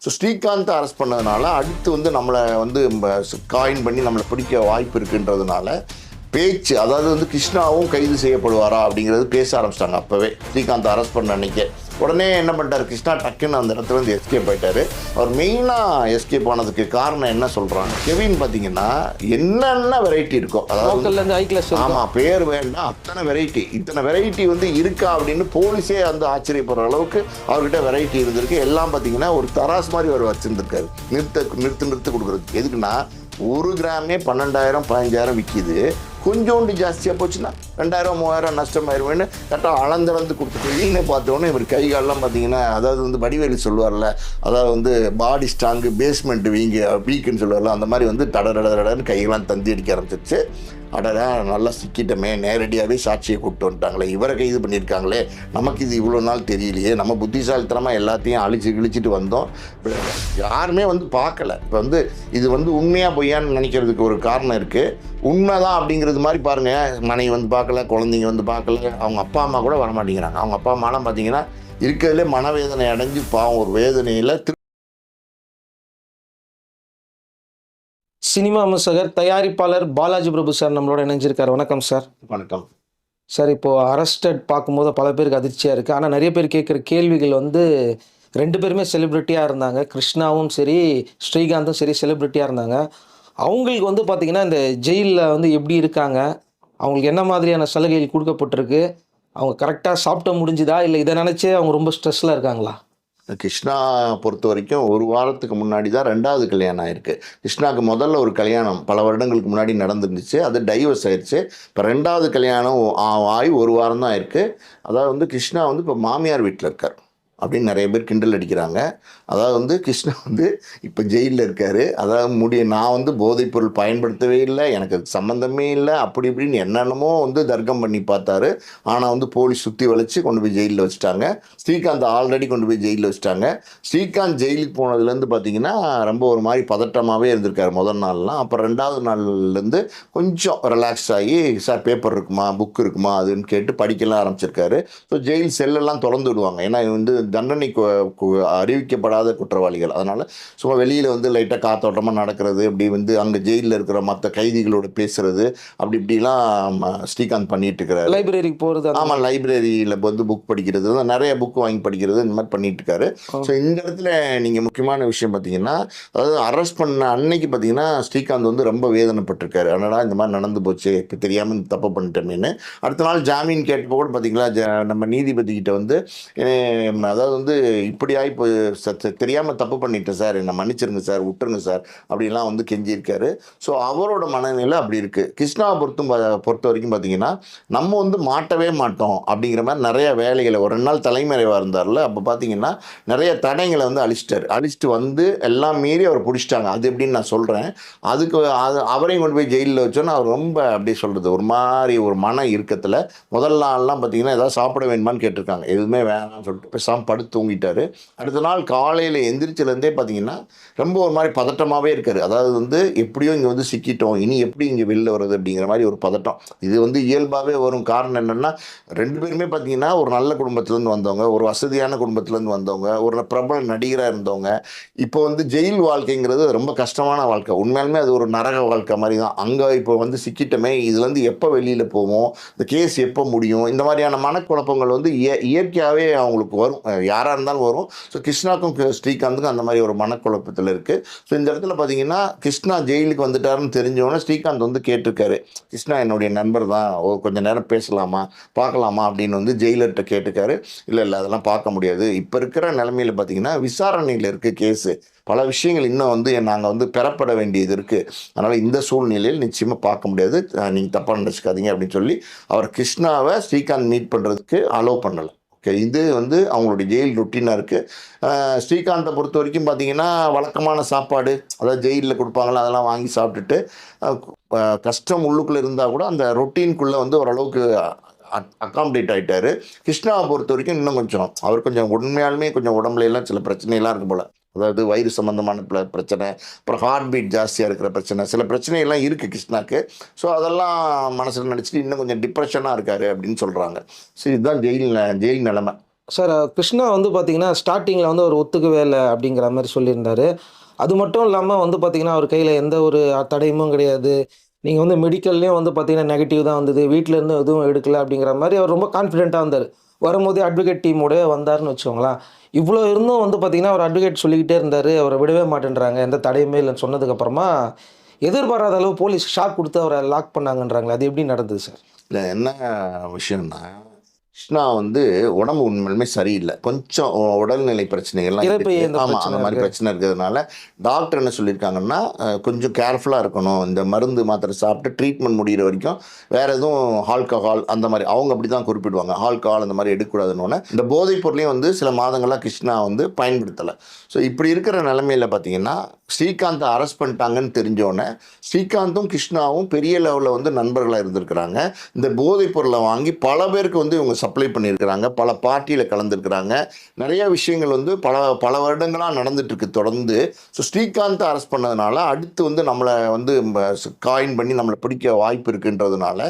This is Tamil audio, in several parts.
ஸோ ஸ்ரீகாந்தை அரெஸ்ட் பண்ணதுனால அடுத்து வந்து நம்மளை வந்து காயின் பண்ணி நம்மளை பிடிக்க வாய்ப்பு இருக்குன்றதுனால பேச்சு, அதாவது வந்து கிருஷ்ணாவும் கைது செய்யப்படுவாரா அப்படிங்கிறது பேச ஆரம்பிச்சிட்டாங்க அப்போவே. ஸ்ரீகாந்த் அரெஸ்ட் பண்ண அன்றைக்கே உடனே என்ன பண்ணிட்டார் கிருஷ்ணா, டக்குன்னு அந்த இடத்துல வந்து எஸ்கேப் ஆகிட்டார். அவர் மெயினாக எஸ்கேப் ஆனதுக்கு காரணம் என்ன சொல்கிறாங்க, கெவின் பார்த்தீங்கன்னா என்னென்ன வெரைட்டி இருக்கோ, அதாவது ஆமாம் பேர் வேண்டாம் அத்தனை வெரைட்டி, இத்தனை வெரைட்டி வந்து இருக்கா அப்படின்னு போலீஸே வந்து ஆச்சரியப்படுற அளவுக்கு அவர்கிட்ட வெரைட்டி இருந்திருக்கு. எல்லாம் பார்த்தீங்கன்னா ஒரு தராசு மாதிரி அவர் வச்சுருந்துருக்காரு நிறுத்து கொடுக்குறதுக்கு. எதுக்குன்னா 1 கிராமே 12,000 15,000 விற்கிது, கொஞ்சோண்டு ஜாஸ்தியாக போச்சுன்னா 2,000 3,000 நஷ்டமாயிருவேன்னு கரெக்டாக அளந்து கொடுத்துட்டு வெளியில பார்த்தோன்னே இவர் கைகாலெலாம் பார்த்தீங்கன்னா, அதாவது வந்து வடிவேலு சொல்லுவார்ல, அதாவது வந்து பாடி ஸ்ட்ராங்கு பேஸ்மெண்ட் வீக்குன்னு சொல்லுவார்ல, அந்த மாதிரி வந்து டடன்னு கையெல்லாம் தந்தி அடிக்க ஆரம்பிச்சிருச்சு. அடடா நல்லா சிக்கிட்டமே, நேரடியாகவே சாட்சியை கூப்பிட்டு வந்துட்டாங்களே, இவரை கைது பண்ணியிருக்காங்களே, நமக்கு இது இவ்வளோ நாள் தெரியலையே, நம்ம புத்திசாலித்தனமாக எல்லாத்தையும் கிழிச்சிட்டு வந்தோம், யாருமே வந்து பார்க்கல. இப்போ வந்து இது வந்து உண்மையாக பொய்யான்னு நினைக்கிறதுக்கு ஒரு காரணம் இருக்குது. உண்மைதான் அப்படிங்கிறது மாதிரி பாருங்கள், மனைவி வந்து பார்க்கல, குழந்தைங்க வந்து பார்க்கல, அவங்க அப்பா அம்மா கூட வரமாட்டேங்கிறாங்க. அவங்க அப்பா அம்மாலாம் பார்த்தீங்கன்னா இருக்கிறதுலே மனவேதனை அடைஞ்சு பாவம் ஒரு வேதனையில் சினிமா விமர்சகர் தயாரிப்பாளர் பாலாஜி பிரபு சார் நம்மளோட இணைஞ்சிருக்கார். வணக்கம் சார். வணக்கம் சார். இப்போது அரெஸ்டட் பார்க்கும்போது பல பேருக்கு அதிர்ச்சியாக இருக்குது. ஆனால் நிறைய பேர் கேட்குற கேள்விகள் வந்து 2 பேருமே செலிப்ரிட்டியாக இருந்தாங்க. கிருஷ்ணாவும் சரி ஸ்ரீகாந்தும் சரி செலிப்ரிட்டியாக இருந்தாங்க. அவங்களுக்கு வந்து பார்த்திங்கன்னா இந்த ஜெயிலில் வந்து எப்படி இருக்காங்க, அவங்களுக்கு என்ன மாதிரியான சலுகைகள் கொடுக்கப்பட்டிருக்கு, அவங்க கரெக்டாக சாப்பிட்ட முடிஞ்சுதா, இல்லை இதை நினச்சே அவங்க ரொம்ப ஸ்ட்ரெஸ்ஸில் இருக்காங்களா? கிருஷ்ணா பொறுத்த வரைக்கும் 1 வாரத்துக்கு முன்னாடி தான் 2வது கல்யாணம் ஆயிருக்கு. கிருஷ்ணாவுக்கு முதல்ல ஒரு கல்யாணம் பல வருடங்களுக்கு முன்னாடி நடந்துருந்துச்சு, அது டைவர்ஸ் ஆயிடுச்சு. இப்போ 2வது கல்யாணம் ஆகி 1 வாரம் தான் ஆயிருக்கு. அதாவது வந்து கிருஷ்ணா வந்து இப்போ மாமியார் வீட்டில் இருக்கார் அப்படின்னு நிறைய பேர் கிண்டல் அடிக்கிறாங்க. அதாவது வந்து கிருஷ்ணா வந்து இப்போ ஜெயிலில் இருக்கார். அதாவது நான் வந்து போதைப்பொருள் பயன்படுத்தவே இல்லை, எனக்கு அது சம்மந்தமே இல்லை, அப்படி இப்படின்னு என்னென்னமோ வந்து தர்க்கம் பண்ணி பார்த்தாரு. ஆனால் வந்து போலீஸ் சுற்றி வளைச்சி கொண்டு போய் ஜெயிலில் வச்சுட்டாங்க. ஸ்ரீகாந்த் ஆல்ரெடி கொண்டு போய் ஜெயிலில் வச்சுட்டாங்க. ஸ்ரீகாந்த் ஜெயிலுக்கு போனதுலேருந்து பார்த்தீங்கன்னா ரொம்ப ஒரு மாதிரி பதட்டமாகவே இருந்திருக்காரு முதல் நாள்லாம். அப்புறம் 2வது நாள்லேருந்து கொஞ்சம் ரிலாக்ஸ் ஆகி, சார் பேப்பர் இருக்குமா புக் இருக்குமா அதுன்னு கேட்டு படிக்கலாம் ஆரம்பிச்சிருக்காரு. ஸோ ஜெயில் செல்லெல்லாம் திறந்து விடுவாங்க, ஏன்னா வந்து தண்டனை அறிவிக்கப்படாத குற்றவாளிகள். அதனால் சும்மா வெளியில் வந்து லைட்டாக காத்தோட்டமாக நடக்கிறது, அப்படி வந்து அங்கே ஜெயிலில் இருக்கிற மற்ற கைதிகளோடு பேசுகிறது, அப்படி இப்படிலாம் ஸ்ரீகாந்த் பண்ணிட்டு இருக்கிறாரு. லைப்ரரிக்கு போகிறது, ஆமாம் லைப்ரரியில் வந்து புக் படிக்கிறது, நிறைய புக் வாங்கி படிக்கிறது, இந்த மாதிரி பண்ணிட்டு இருக்காரு. ஸோ இந்த இடத்துல நீங்கள் முக்கியமான விஷயம் பார்த்தீங்கன்னா, அதாவது அரெஸ்ட் பண்ண அன்னைக்கு பார்த்தீங்கன்னா ஸ்ரீகாந்த் வந்து ரொம்ப வேதனைப்பட்டிருக்காரு. அதனால் இந்த மாதிரி நடந்து போச்சு, இப்போ தெரியாமல் தப்பு பண்ணிட்டேன்னு. அடுத்த நாள் ஜாமீன் கேட்டப்போ கூட பார்த்தீங்களா, நம்ம நீதிபதிக்கிட்ட வந்து அதாவது வந்து இப்படி ஆகி தெரியாமல் தப்பு பண்ணிட்டேன் சார், என்னை மன்னிச்சிருங்க சார், விட்டுருங்க சார் அப்படின்லாம் வந்து கெஞ்சிருக்காரு. ஸோ அவரோட மனநிலை அப்படி இருக்குது. கிருஷ்ணாவை பொறுத்த வரைக்கும் பார்த்தீங்கன்னா, நம்ம வந்து மாட்டவே மாட்டோம் அப்படிங்கிற மாதிரி நிறைய வேலைகளை, ஒரு 2 நாள் தலைமறைவாக இருந்தார்ல, அப்போ பார்த்தீங்கன்னா நிறைய தடைங்களை வந்து அழிச்சிட்டு வந்து எல்லாம் மீறி அவர் பிடிச்சிட்டாங்க. அது எப்படின்னு நான் சொல்கிறேன். அதுக்கு அவரையும் கொண்டு போய் ஜெயிலில் வச்சோன்னா அவர் ரொம்ப அப்படியே சொல்கிறது ஒரு மாதிரி ஒரு மன இறுக்கத்தில் முதல் நாள்லாம் பார்த்தீங்கன்னா ஏதாவது சாப்பிட வேணுமான்னு கேட்டிருக்காங்க, எதுவுமே வேணாம்னு சொல்லிட்டு பேசாமல் படுத்து தூங்கிட்டாரு. அடுத்த நாள் காலையில் எந்திரிச்சிலேருந்தே பார்த்தீங்கன்னா ரொம்ப ஒரு மாதிரி பதட்டமாகவே இருக்காரு. அதாவது வந்து எப்படியோ இங்கே வந்து சிக்கிட்டோம், இனி எப்படி இங்கே வெளில வர்றது அப்படிங்கிற மாதிரி ஒரு பதட்டம். இது வந்து இயல்பாகவே வரும். காரணம் என்னென்னா 2 பேருமே பார்த்தீங்கன்னா ஒரு நல்ல குடும்பத்துலேருந்து வந்தவங்க, ஒரு வசதியான குடும்பத்துலேருந்து வந்தவங்க, ஒரு பிரபல நடிகராக இருந்தவங்க. இப்போ வந்து ஜெயில் வாழ்க்கைங்கிறது ரொம்ப கஷ்டமான வாழ்க்கை. உண்மையாலுமே அது ஒரு நரக வாழ்க்கை மாதிரி தான். அங்கே இப்போ வந்து சிக்கிட்டோமே, இதுலேருந்து எப்போ வெளியில் போவோம், இந்த கேஸ் எப்போ முடியும், இந்த மாதிரியான மனக்குழப்பங்கள் வந்து இயற்கையாகவே அவங்களுக்கு வரும், யாராக இருந்தாலும் வரும். ஸோ கிருஷ்ணாக்கும் ஸ்ரீகாந்துக்கும் அந்த மாதிரி ஒரு மனக்குழப்பத்தில் இருக்குது. ஸோ இந்த இடத்துல பார்த்தீங்கன்னா கிருஷ்ணா ஜெயிலுக்கு வந்துட்டாருன்னு தெரிஞ்சவொன்னே ஸ்ரீகாந்த் வந்து கேட்டிருக்காரு, கிருஷ்ணா என்னுடைய நண்பர் தான், கொஞ்சம் நேரம் பேசலாமா பார்க்கலாமா அப்படின்னு வந்து ஜெயிலர்கிட்ட கேட்டுக்காரு. இல்லை அதெல்லாம் பார்க்க முடியாது, இப்போ இருக்கிற நிலைமையில் பார்த்தீங்கன்னா விசாரணையில் இருக்குது கேஸு, பல விஷயங்கள் இன்னும் வந்து நாங்கள் வந்து பெறப்பட வேண்டியது இருக்குது, அதனால் இந்த சூழ்நிலையில் நிச்சயமாக பார்க்க முடியாது, நீங்கள் தப்பாக நினச்சிக்காதீங்க அப்படின்னு சொல்லி அவர் கிருஷ்ணாவை ஸ்ரீகாந்த் மீட் பண்ணுறதுக்கு அலோவ் பண்ணலை. ஓகே, இது வந்து அவங்களுடைய ஜெயில் ரொட்டீனாக இருக்குது. ஸ்ரீகாந்தை பொறுத்த வரைக்கும் பார்த்தீங்கன்னா வழக்கமான சாப்பாடு, அதாவது ஜெயிலில் கொடுப்பாங்களா அதெல்லாம் வாங்கி சாப்பிட்டுட்டு கஷ்டம் உள்ளுக்குள்ளே இருந்தால் கூட அந்த ரொட்டீனுக்குள்ளே வந்து ஓரளவுக்கு அக்காமடேட் ஆகிட்டார். கிருஷ்ணாவை பொறுத்த வரைக்கும் இன்னும் கொஞ்சம் அவர் கொஞ்சம் உண்மையாலுமே கொஞ்சம் உடம்புல எல்லாம் சில பிரச்சனைலாம் இருக்கும் போல், அதாவது வயிறு சம்மந்தமான பிரச்சனை, அப்புறம் ஹார்ட் பீட் ஜாஸ்தியாக இருக்கிற பிரச்சனை, சில பிரச்சனைகள்லாம் இருக்குது கிருஷ்ணாக்கு. ஸோ அதெல்லாம் மனசில் நினச்சிட்டு இன்னும் கொஞ்சம் டிப்ரெஷனாக இருக்கார் அப்படின்னு சொல்கிறாங்க. ஸோ இதுதான் ஜெயில் நிலைமை. சார் கிருஷ்ணா வந்து பார்த்தீங்கன்னா ஸ்டார்டிங்கில் வந்து அவர் ஒத்துக்கவே இல்லை அப்படிங்கிற மாதிரி சொல்லியிருந்தாரு. அது மட்டும் இல்லாமல் வந்து பார்த்தீங்கன்னா அவர் கையில் எந்த ஒரு தடயமும் கிடையாது. நீங்கள் வந்து மெடிக்கல்லையும் வந்து பார்த்தீங்கன்னா நெகட்டிவ் தான் வந்தது. வீட்ல இருந்து எதுவும் எடுக்கல அப்படிங்கிற மாதிரி அவர் ரொம்ப கான்ஃபிடென்ட்டாக வந்தார். வரும்போதே அட்வொகேட் டீமோடவே வந்தாருன்னு வச்சுக்கோங்களேன். இவ்வளோ இருந்தும் வந்து பார்த்தீங்கன்னா அவர் அட்வொகேட் சொல்லிக்கிட்டே இருந்தார். அவரை விடவே மாட்டேன்றாங்க. எந்த தடயமே இல்லைன்னு சொன்னதுக்கப்புறமா எதிர்பாராத அளவு போலீஸ் ஷாக் கொடுத்து அவரை லாக் பண்ணாங்கன்றாங்களே. அது எப்படி நடந்தது சார்? இல்லை என்ன விஷயம்னா, கிருஷ்ணா வந்து உடம்பு உண்மையிலுமே சரியில்லை. கொஞ்சம் உடல்நிலை பிரச்சனைகள்லாம் இரைப்பை இருக்கு. இந்த ஆமா, பிரச்சனை அந்த மாதிரி இருக்கு. பிரச்சனை இருக்கிறதுனால டாக்டர் என்ன சொல்லியிருக்காங்கன்னா, கொஞ்சம் கேர்ஃபுல்லா இருக்கணும். இந்த மருந்து, மாத்திரை சாப்பிட்டு ட்ரீட்மெண்ட் முடியிற வரைக்கும் வேற எதுவும் ஆல்கஹால் அந்த மாதிரி அவங்க அப்படி தான் குறிப்பிடுவாங்க. ஆல்கஹால் அந்த மாதிரி எடுக்கக்கூடாதுன்னொன்னே, இந்த போதைப் பொருளையும் வந்து சில மாதங்களா கிருஷ்ணா வந்து பயன்படுத்தலை. ஸோ இப்படி இருக்கிற நிலைமையில பார்த்தீங்கன்னா, ஸ்ரீகாந்தை அரெஸ்ட் பண்ணிட்டாங்கன்னு தெரிஞ்சோடனே, ஸ்ரீகாந்தும் கிருஷ்ணாவும் பெரிய லெவலில் வந்து நண்பர்களாக இருந்திருக்கிறாங்க. இந்த போதைப் பொருளை வாங்கி பல பேருக்கு வந்து இவங்க சப்ளை பண்ணியிருக்கிறாங்க. பல பார்ட்டியில் கலந்துருக்கிறாங்க. நிறைய விஷயங்கள் வந்து பல பல வருடங்களாக நடந்துட்டு இருக்கு தொடர்ந்து. ஸோ ஸ்ரீகாந்தை அரெஸ்ட் பண்ணதுனால அடுத்து வந்து நம்மளை வந்து காயின் பண்ணி நம்மளை பிடிக்க வாய்ப்பு இருக்குன்றதுனால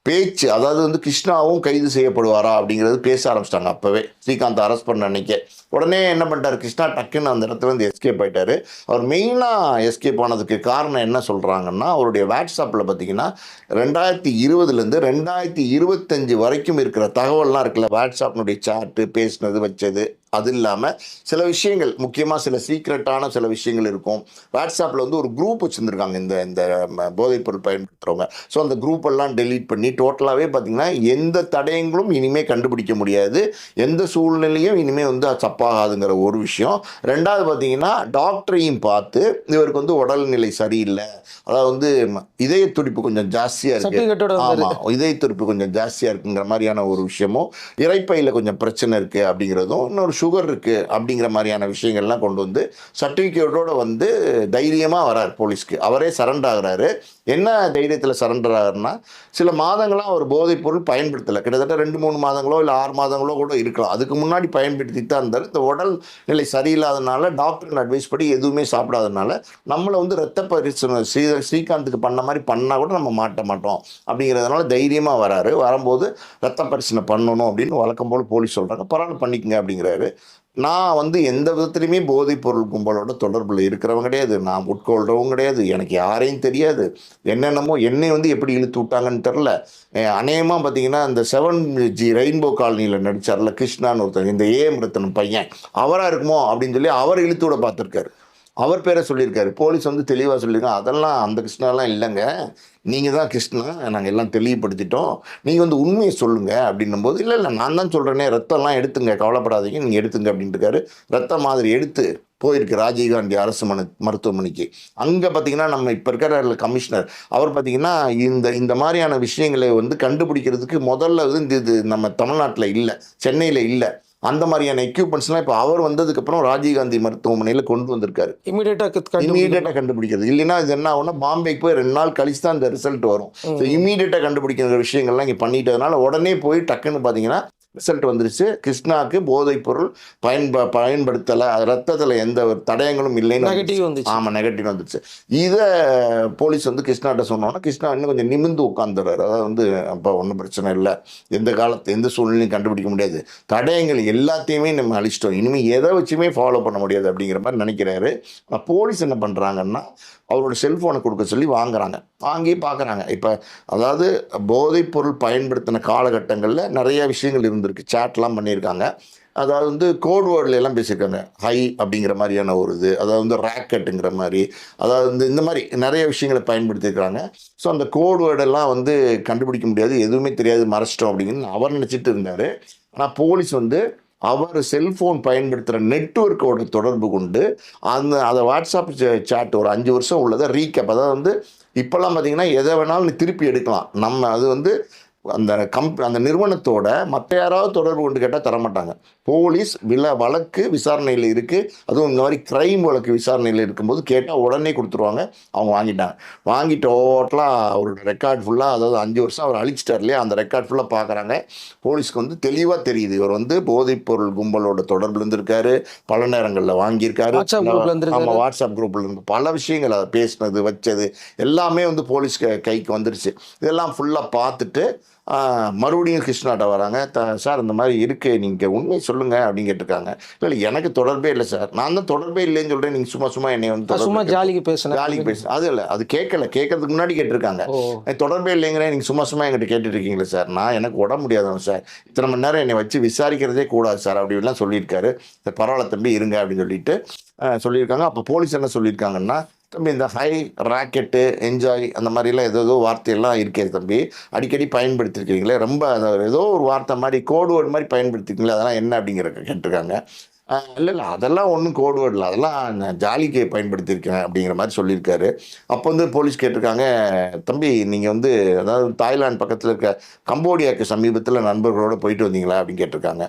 பேச்சு, அதாவது வந்து கிருஷ்ணாவும் கைது செய்யப்படுவாரா அப்படிங்கிறது பேச ஆரம்பிச்சிட்டாங்க. அப்போவே ஸ்ரீகாந்த் அரெஸ்ட் பண்ண அன்னைக்கே உடனே என்ன பண்ணிட்டார் கிருஷ்ணா, டக்குன்னு அந்த இடத்துல இருந்து எஸ்கேப் ஆயிட்டாரு. அவர் மெயினாக எஸ்கேப் ஆனதுக்கு காரணம் என்ன சொல்கிறாங்கன்னா, அவருடைய வாட்ஸ்அப்பில் பார்த்தீங்கன்னா 2020லேருந்து 2025 வரைக்கும் இருக்கிற தகவல்லாம் இருக்குல்ல, வாட்ஸ்அப்னுடைய சாட்டு பேசினது வச்சது, அது இல்லாமல் சில விஷயங்கள், முக்கியமாக சில சீக்ரெட்டான சில விஷயங்கள் இருக்கும். வாட்ஸ்அப்பில் வந்து ஒரு குரூப் வச்சுருந்துருக்காங்க இந்த இந்த போதைப்பொருள் பயன்படுத்துகிறவங்க. ஸோ அந்த குரூப் எல்லாம் டெலீட் பண்ணி டோட்டலாகவே பார்த்தீங்கன்னா எந்த தடயங்களும் இனிமேல் கண்டுபிடிக்க முடியாது, எந்த சூழ்நிலையும் இனிமேல் வந்து தப்பாகாதுங்கிற ஒரு விஷயம். ரெண்டாவது பார்த்தீங்கன்னா டாக்டரையும் பார்த்து இவருக்கு வந்து உடல்நிலை சரியில்லை, அதாவது வந்து இதய துடிப்பு கொஞ்சம் ஜாஸ்தியாக இருக்குது, சர்டிஃபிகேட்டோட வந்தாரு. ஆமாம் இதய துடிப்பு கொஞ்சம் ஜாஸ்தியாக இருக்குங்கிற மாதிரியான ஒரு விஷயமும், இரைப்பையில் கொஞ்சம் பிரச்சனை இருக்குது அப்படிங்கிறதும், இன்னொரு சுகர் இருக்குது அப்படிங்கிற மாதிரியான விஷயங்கள்லாம் கொண்டு வந்து சர்டிஃபிகேட்டோட வந்து தைரியமாக வரார் போலீஸ்க்கு. அவரே சரண்டர் ஆகிறாரு. என்ன தைரியத்தில் சரண்டர் ஆகிறாருன்னா, சில மாதங்களாக ஒரு போதைப் பொருள் பயன்படுத்தலை, கிட்டத்தட்ட 2-3 மாதங்களோ இல்லை 6 மாதங்களோ கூட இருக்கலாம். அதுக்கு முன்னாடி பயன்படுத்தி தான் இருந்தார். இந்த உடல் நிலை சரியில்லாதனால டாக்டர் அட்வைஸ் படி எதுவுமே சாப்பிடாதனால நம்மளை வந்து ரத்த பரிசோதனை ஸ்ரீகாந்துக்கு பண்ண மாதிரி பண்ணால் கூட நம்ம மாட்ட மாட்டோம் அப்படிங்கிறதுனால தைரியமாக வராரு. வரும்போது ரத்த பரிசோதனை பண்ணணும் அப்படின்னு வழக்கம் போல் போலீஸ் சொல்கிறாங்க. பரவாயில்ல பண்ணிக்கங்க அப்படிங்கிறாரு. நான் வந்து எந்த விதத்துலையுமே போதைப் பொருள் கும்பலோட தொடர்பில் இருக்கிறவங்க கிடையாது, நான் உட்கொள்கிறவங்க கிடையாது, எனக்கு யாரையும் தெரியாது. என்னென்னமோ என்னை வந்து எப்படி இழுத்து விட்டாங்கன்னு தெரில. அநேகமாக பார்த்தீங்கன்னா இந்த 7G ரெயின்போ காலனியில் நடித்தார்ல கிருஷ்ணான்னு ஒருத்தர், இந்த ஏஎம் ரத்தனம் பையன், அவராக இருக்குமோ அப்படின்னு சொல்லி அவர் இழுத்து விட பார்த்துருக்காரு. அவர் பேரை சொல்லியிருக்காரு. போலீஸ் வந்து தெளிவாக சொல்லியிருக்காங்க, அதெல்லாம் அந்த கிருஷ்ணாலாம் இல்லைங்க, நீங்கள் தான் கிருஷ்ணா, நாங்கள் எல்லாம் தெளிவுபடுத்திட்டோம், நீங்கள் வந்து உண்மையை சொல்லுங்கள் அப்படின்னும்போது, இல்லை இல்லை நான் தான் சொல்கிறேனே, ரத்தம்லாம் எடுத்துங்க, கவலைப்படாதீங்க, நீங்கள் எடுத்துங்க அப்படின்ட்டு இருக்காரு. ரத்த மாதிரி எடுத்து போயிருக்கு ராஜீவ்காந்தி அரசு மருத்துவமனைக்கு. அங்கே பார்த்தீங்கன்னா நம்ம இப்போ இருக்கிற கமிஷனர் அவர் பார்த்தீங்கன்னா இந்த இந்த மாதிரியான விஷயங்களை வந்து கண்டுபிடிக்கிறதுக்கு முதல்ல வந்து இது நம்ம தமிழ்நாட்டில் இல்லை, சென்னையில் இல்லை. அந்த மாதிரியான எக்யூப்மெண்ட்ஸ்லாம் இப்போ அவர் வந்ததுக்கப்புறம் ராஜீவ்காந்தி மருத்துவமனையில் கொண்டு வந்திருக்காரு. இமீடியட்டாக கண்டுபிடிக்கிறது. இல்லைன்னா இது என்ன ஆகும்னா, பாம்பேக்கு போய் 2 நாள் கழிச்சு தான் இந்த ரிசல்ட் வரும். ஸோ இமீடியட்டாக கண்டுபிடிக்கிற விஷயங்கள்லாம் இங்கே பண்ணிட்டதுனால உடனே போய் டக்குன்னு பார்த்தீங்கன்னா ரிசல்ட் வந்துருச்சு. கிருஷ்ணாவுக்கு போதைப் பொருள் பயன்படுத்தலை, ரத்தத்தில் எந்த ஒரு தடயங்களும் இல்லைன்னு நெகட்டிவ் வந்துச்சு. ஆமாம் நெகட்டிவ் வந்துச்சு. இதை போலீஸ் வந்து கிருஷ்ணாட்ட சொன்னோன்னா கிருஷ்ணா இன்னும் கொஞ்சம் நிமிர்ந்து உட்காந்துறாரு. அதாவது வந்து அப்போ ஒன்றும் பிரச்சனை இல்லை, எந்த சூழ்நிலையும் கண்டுபிடிக்க முடியாது, தடயங்கள் எல்லாத்தையுமே நம்ம அழிச்சிட்டோம், இனிமேல் எதை வச்சுமே ஃபாலோ பண்ண முடியாது அப்படிங்கிற மாதிரி நினைக்கிறாரு. போலீஸ் என்ன பண்ணுறாங்கன்னா, அவரோட செல்ஃபோனை கொடுக்க சொல்லி வாங்கி பார்க்குறாங்க. இப்போ அதாவது போதைப் பொருள் பயன்படுத்தின காலகட்டங்களில் நிறைய விஷயங்கள் இருந்திருக்கு, சேட்லாம் பண்ணியிருக்காங்க. அதாவது வந்து கோட் வேர்டில் எல்லாம் பேசியிருக்காங்க, ஹை அப்படிங்கிற மாதிரியான ஒரு இது, அதாவது வந்து ரேக்கெட்டுங்கிற மாதிரி, அதாவது வந்து இந்த மாதிரி நிறைய விஷயங்களை பயன்படுத்தியிருக்கிறாங்க. ஸோ அந்த கோட் வேர்டெல்லாம் வந்து கண்டுபிடிக்க முடியாது, எதுவுமே தெரியாது, மறைச்சிட்டோம் அப்படின்னு அவர் நினச்சிட்டு இருந்தார். ஆனால் போலீஸ் வந்து அவர் செல்ஃபோன் பயன்படுத்துகிற நெட்வொர்க்கோட தொடர்பு கொண்டு அதை வாட்ஸ்அப் சாட் ஒரு 5 வருஷம் உள்ளதை ரீகேப், அதாவது வந்து இப்போல்லாம் பார்த்தீங்கன்னா எதை வேணாலும் நீ திருப்பி எடுக்கலாம், நம்ம அது வந்து அந்த நிறுவனத்தோட மற்ற யாராவது தொடர்பு கொண்டு கேட்டால் தரமாட்டாங்க. போலீஸ் வழக்கு விசாரணையில் இருக்குது, அதுவும் இந்த மாதிரி க்ரைம் வழக்கு விசாரணையில் இருக்கும்போது கேட்டால் உடனே கொடுத்துருவாங்க. அவங்க வாங்கி டோட்டலாக அவரோட ரெக்கார்ட் ஃபுல்லாக, அதாவது 5 வருஷம் அவர் அழிச்சிட்டார் இல்லையா, அந்த ரெக்கார்ட் ஃபுல்லாக பார்க்குறாங்க. போலீஸ்க்கு வந்து தெளிவாக தெரியுது இவர் வந்து போதைப் பொருள் கும்பலோட தொடர்புல இருந்திருக்காரு, பல நேரங்களில் வாங்கியிருக்காரு. ஆமாம், வாட்ஸ்அப் குரூப்பில் இருந்து பல விஷயங்கள் அதை பேசினது வச்சது எல்லாமே வந்து போலீஸ் கைக்கு வந்துருச்சு. இதெல்லாம் ஃபுல்லாக பார்த்துட்டு மறுபடியும் கிருஷ்ணாட்ட வராங்க. சார் இந்த மாதிரி இருக்கு. நீங்க உண்மைய சொல்லுங்க அப்படின்னு கேட்டிருக்காங்க. இல்ல, இல்ல எனக்கு தொடர்பே இல்ல சார். நான் தான் தொடர்பே இல்லைன்னு சொல்றேன். நீங்க சும்மா சும்மா என்னைய வந்து சும்மா தொடர்பு ஜாலிக்கு பேசுனேன். ஜாலிக்கு பேசு அது இல்ல. அது கேட்கல. கேட்கறதுக்கு முன்னாடி கேட்டிருக்காங்க. ஓ! தொடர்பே இல்லைங்கிறேன். நீங்க சும்மா சும்மா என்கிட்ட கேட்டுட்டு இருக்கீங்களே சார். நான் எனக்கு உடம்பு முடியாதவன் சார். இத்தனை மணி நேரம் என்னை வச்சு விசாரிக்கிறதே கூடாது சார். அப்படிலாம் சொல்லியிருக்காரு. சரி பரவாயில்ல தம்பி இருங்க அப்படின்னு சொல்லிட்டு சொல்லியிருக்காங்க. அப்போ போலீஸ் என்ன சொல்லியிருக்காங்கன்னா, தம்பி இந்த ஹை, ராக்கெட்டு, என்ஜாய் அந்த மாதிரிலாம் ஏதோ வார்த்தையெல்லாம் இருக்கே தம்பி. அடிக்கடி பயன்படுத்திருக்கீங்களே. ரொம்ப ஏதோ ஒரு வார்த்தை மாதிரி கோடு வேர்டு மாதிரி பயன்படுத்திருக்கீங்களே. அதெல்லாம் என்ன அப்படிங்கிற கேட்டிருக்காங்க. இல்ல, இல்ல அதெல்லாம் ஒண்ணும் கோட் வேர்ட் இல்ல. அதெல்லாம் நான் ஜாலிக்கு பயன்படுத்தியிருக்கேன் அப்படிங்கிற மாரி சொல்லியிருக்காரு. அப்போ வந்து போலீஸ் கேட்டிருக்காங்க, "தம்பி நீங்க வந்து அதாவது தாய்லாந்து பக்கத்துல இருக்க கம்போடியாக்கு சமீபத்தில நண்பர்களோட போயிட்டு வந்தீங்களா?" அப்படின்னு கேட்டிருக்காங்க.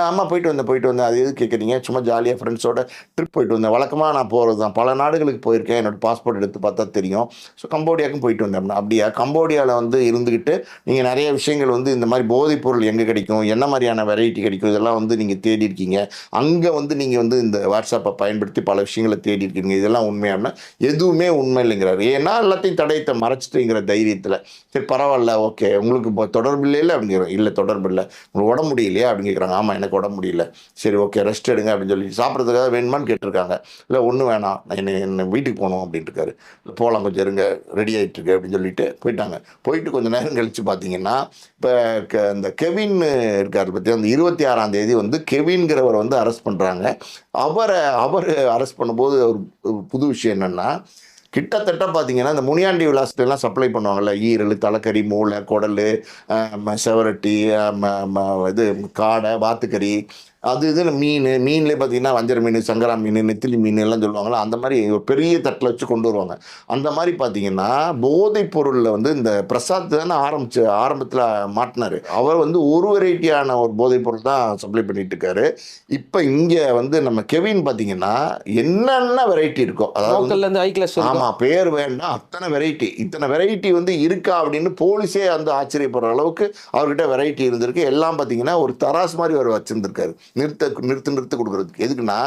ஆமா போயிட்டு வந்தேன். அது எதுக்கு கேட்குறீங்க?" "சும்மா ஜாலியா ஃப்ரெண்ட்ஸோட ட்ரிப் போயிட்டு வந்தேன். வழக்கமா நான் போறது தான். பல நாடுகளுக்கு போயிருக்கேன். என்னோட பாஸ்போர்ட் எடுத்து பார்த்தா தெரியும். ஸோ கம்போடியாவுக்கும் போயிட்டு வந்தேன்." அப்படின்னா, "அப்படியா? கம்போடியால வந்து இருந்துகிட்டு நீங்க நெறைய விஷயங்கள் வந்து இந்த மாரி போதைப் பொருள் எங்க கிடைக்கும்? என்ன மாரியான வெரைட்டி கிடைக்கும்? இதெல்லாம் வந்து நீங்க தேடி இருக்கீங்க. அங்க வந்து நீங்க வந்து இந்த வாட்ஸ்அப்பை பயன்படுத்தி பல விஷயங்களை தேடி இருக்கீங்க. இதெல்லாம் உண்மையானா?" எதுவுமே உண்மை இல்லைங்கிறாரு. ஏன்னா எல்லாத்தையும் தடயத்தை மறைச்சிட்டுங்கிற தைரியத்தில். சரி பரவாயில்ல, ஓகே உங்களுக்கு இப்போ தொடர்பு இல்லைல்ல அப்படிங்கிறோம். இல்லை தொடர்பு இல்லை. உங்களுக்கு உடம்பு முடியலையா அப்படின்னு கேட்குறாங்க. ஆமாம் எனக்கு உடம்பு முடியல. சரி ஓகே ரெஸ்ட் எடுங்க அப்படின்னு சொல்லி சாப்பிட்றதுக்காக வேணுமான்னு கேட்டிருக்காங்க. இல்லை ஒன்றும் வேணாம், நான் என்ன வீட்டுக்கு போகணும் அப்படின்ட்டு இருக்காரு. போகலாம் கொஞ்சம் இருங்க, ரெடி ஆகிட்டு இருக்கு அப்படின்னு சொல்லிட்டு போயிட்டாங்க. போயிட்டு கொஞ்சம் நேரம் கழித்து பார்த்தீங்கன்னா, இப்போ இந்த கெவின் இருக்கார் பற்றி அந்த 26ஆம் தேதி வந்து கெவின்கிறவர் வந்து அரெஸ்ட் பண்ணுறாங்க. அவர் அரெஸ்ட் பண்ணும்போது ஒரு புது விஷயம் என்னன்னா, கிட்டத்தட்ட பார்த்தீங்கன்னா இந்த முனியாண்டி விலாசத்துலாம் சப்ளை பண்ணுவாங்கல்ல, ஈரல், தலைக்கறி, மூளை, குடல், செவரட்டி, இது காடை, வாத்துக்கறி, அது இதுன்னு மீன்லேயே பார்த்தீங்கன்னா வஞ்சர மீன், சங்கரா மீன், நெத்திலி மீன் எல்லாம் சொல்லுவாங்கள்ல, அந்த மாதிரி ஒரு பெரிய தட்டில் வச்சு கொண்டு வருவாங்க. அந்த மாதிரி பார்த்தீங்கன்னா போதைப் பொருளில் வந்து இந்த பிரசாத் தானே ஆரம்பத்தில் மாட்டினார். அவர் வந்து ஒரு வெரைட்டியான ஒரு போதைப் பொருள் தான் சப்ளை பண்ணிட்டு இருக்காரு. இப்போ இங்கே வந்து நம்ம கெவின் பார்த்தீங்கன்னா என்னென்ன வெரைட்டி இருக்கோ, அதாவது லோக்கல்ல இருந்து ஹை கிளாஸ் வரைக்கும். ஆமாம் பேர் வேண்டாம், இத்தனை வெரைட்டி வந்து இருக்கா அப்படின்னு போலீஸே வந்து ஆச்சரியப்படுற அளவுக்கு அவர்கிட்ட வெரைட்டி இருந்திருக்கு. எல்லாம் பார்த்தீங்கன்னா ஒரு தராசு மாதிரி அவர் வச்சுருந்துருக்காரு நிறுத்து கொடுக்குறதுக்கு. எதுக்குன்னா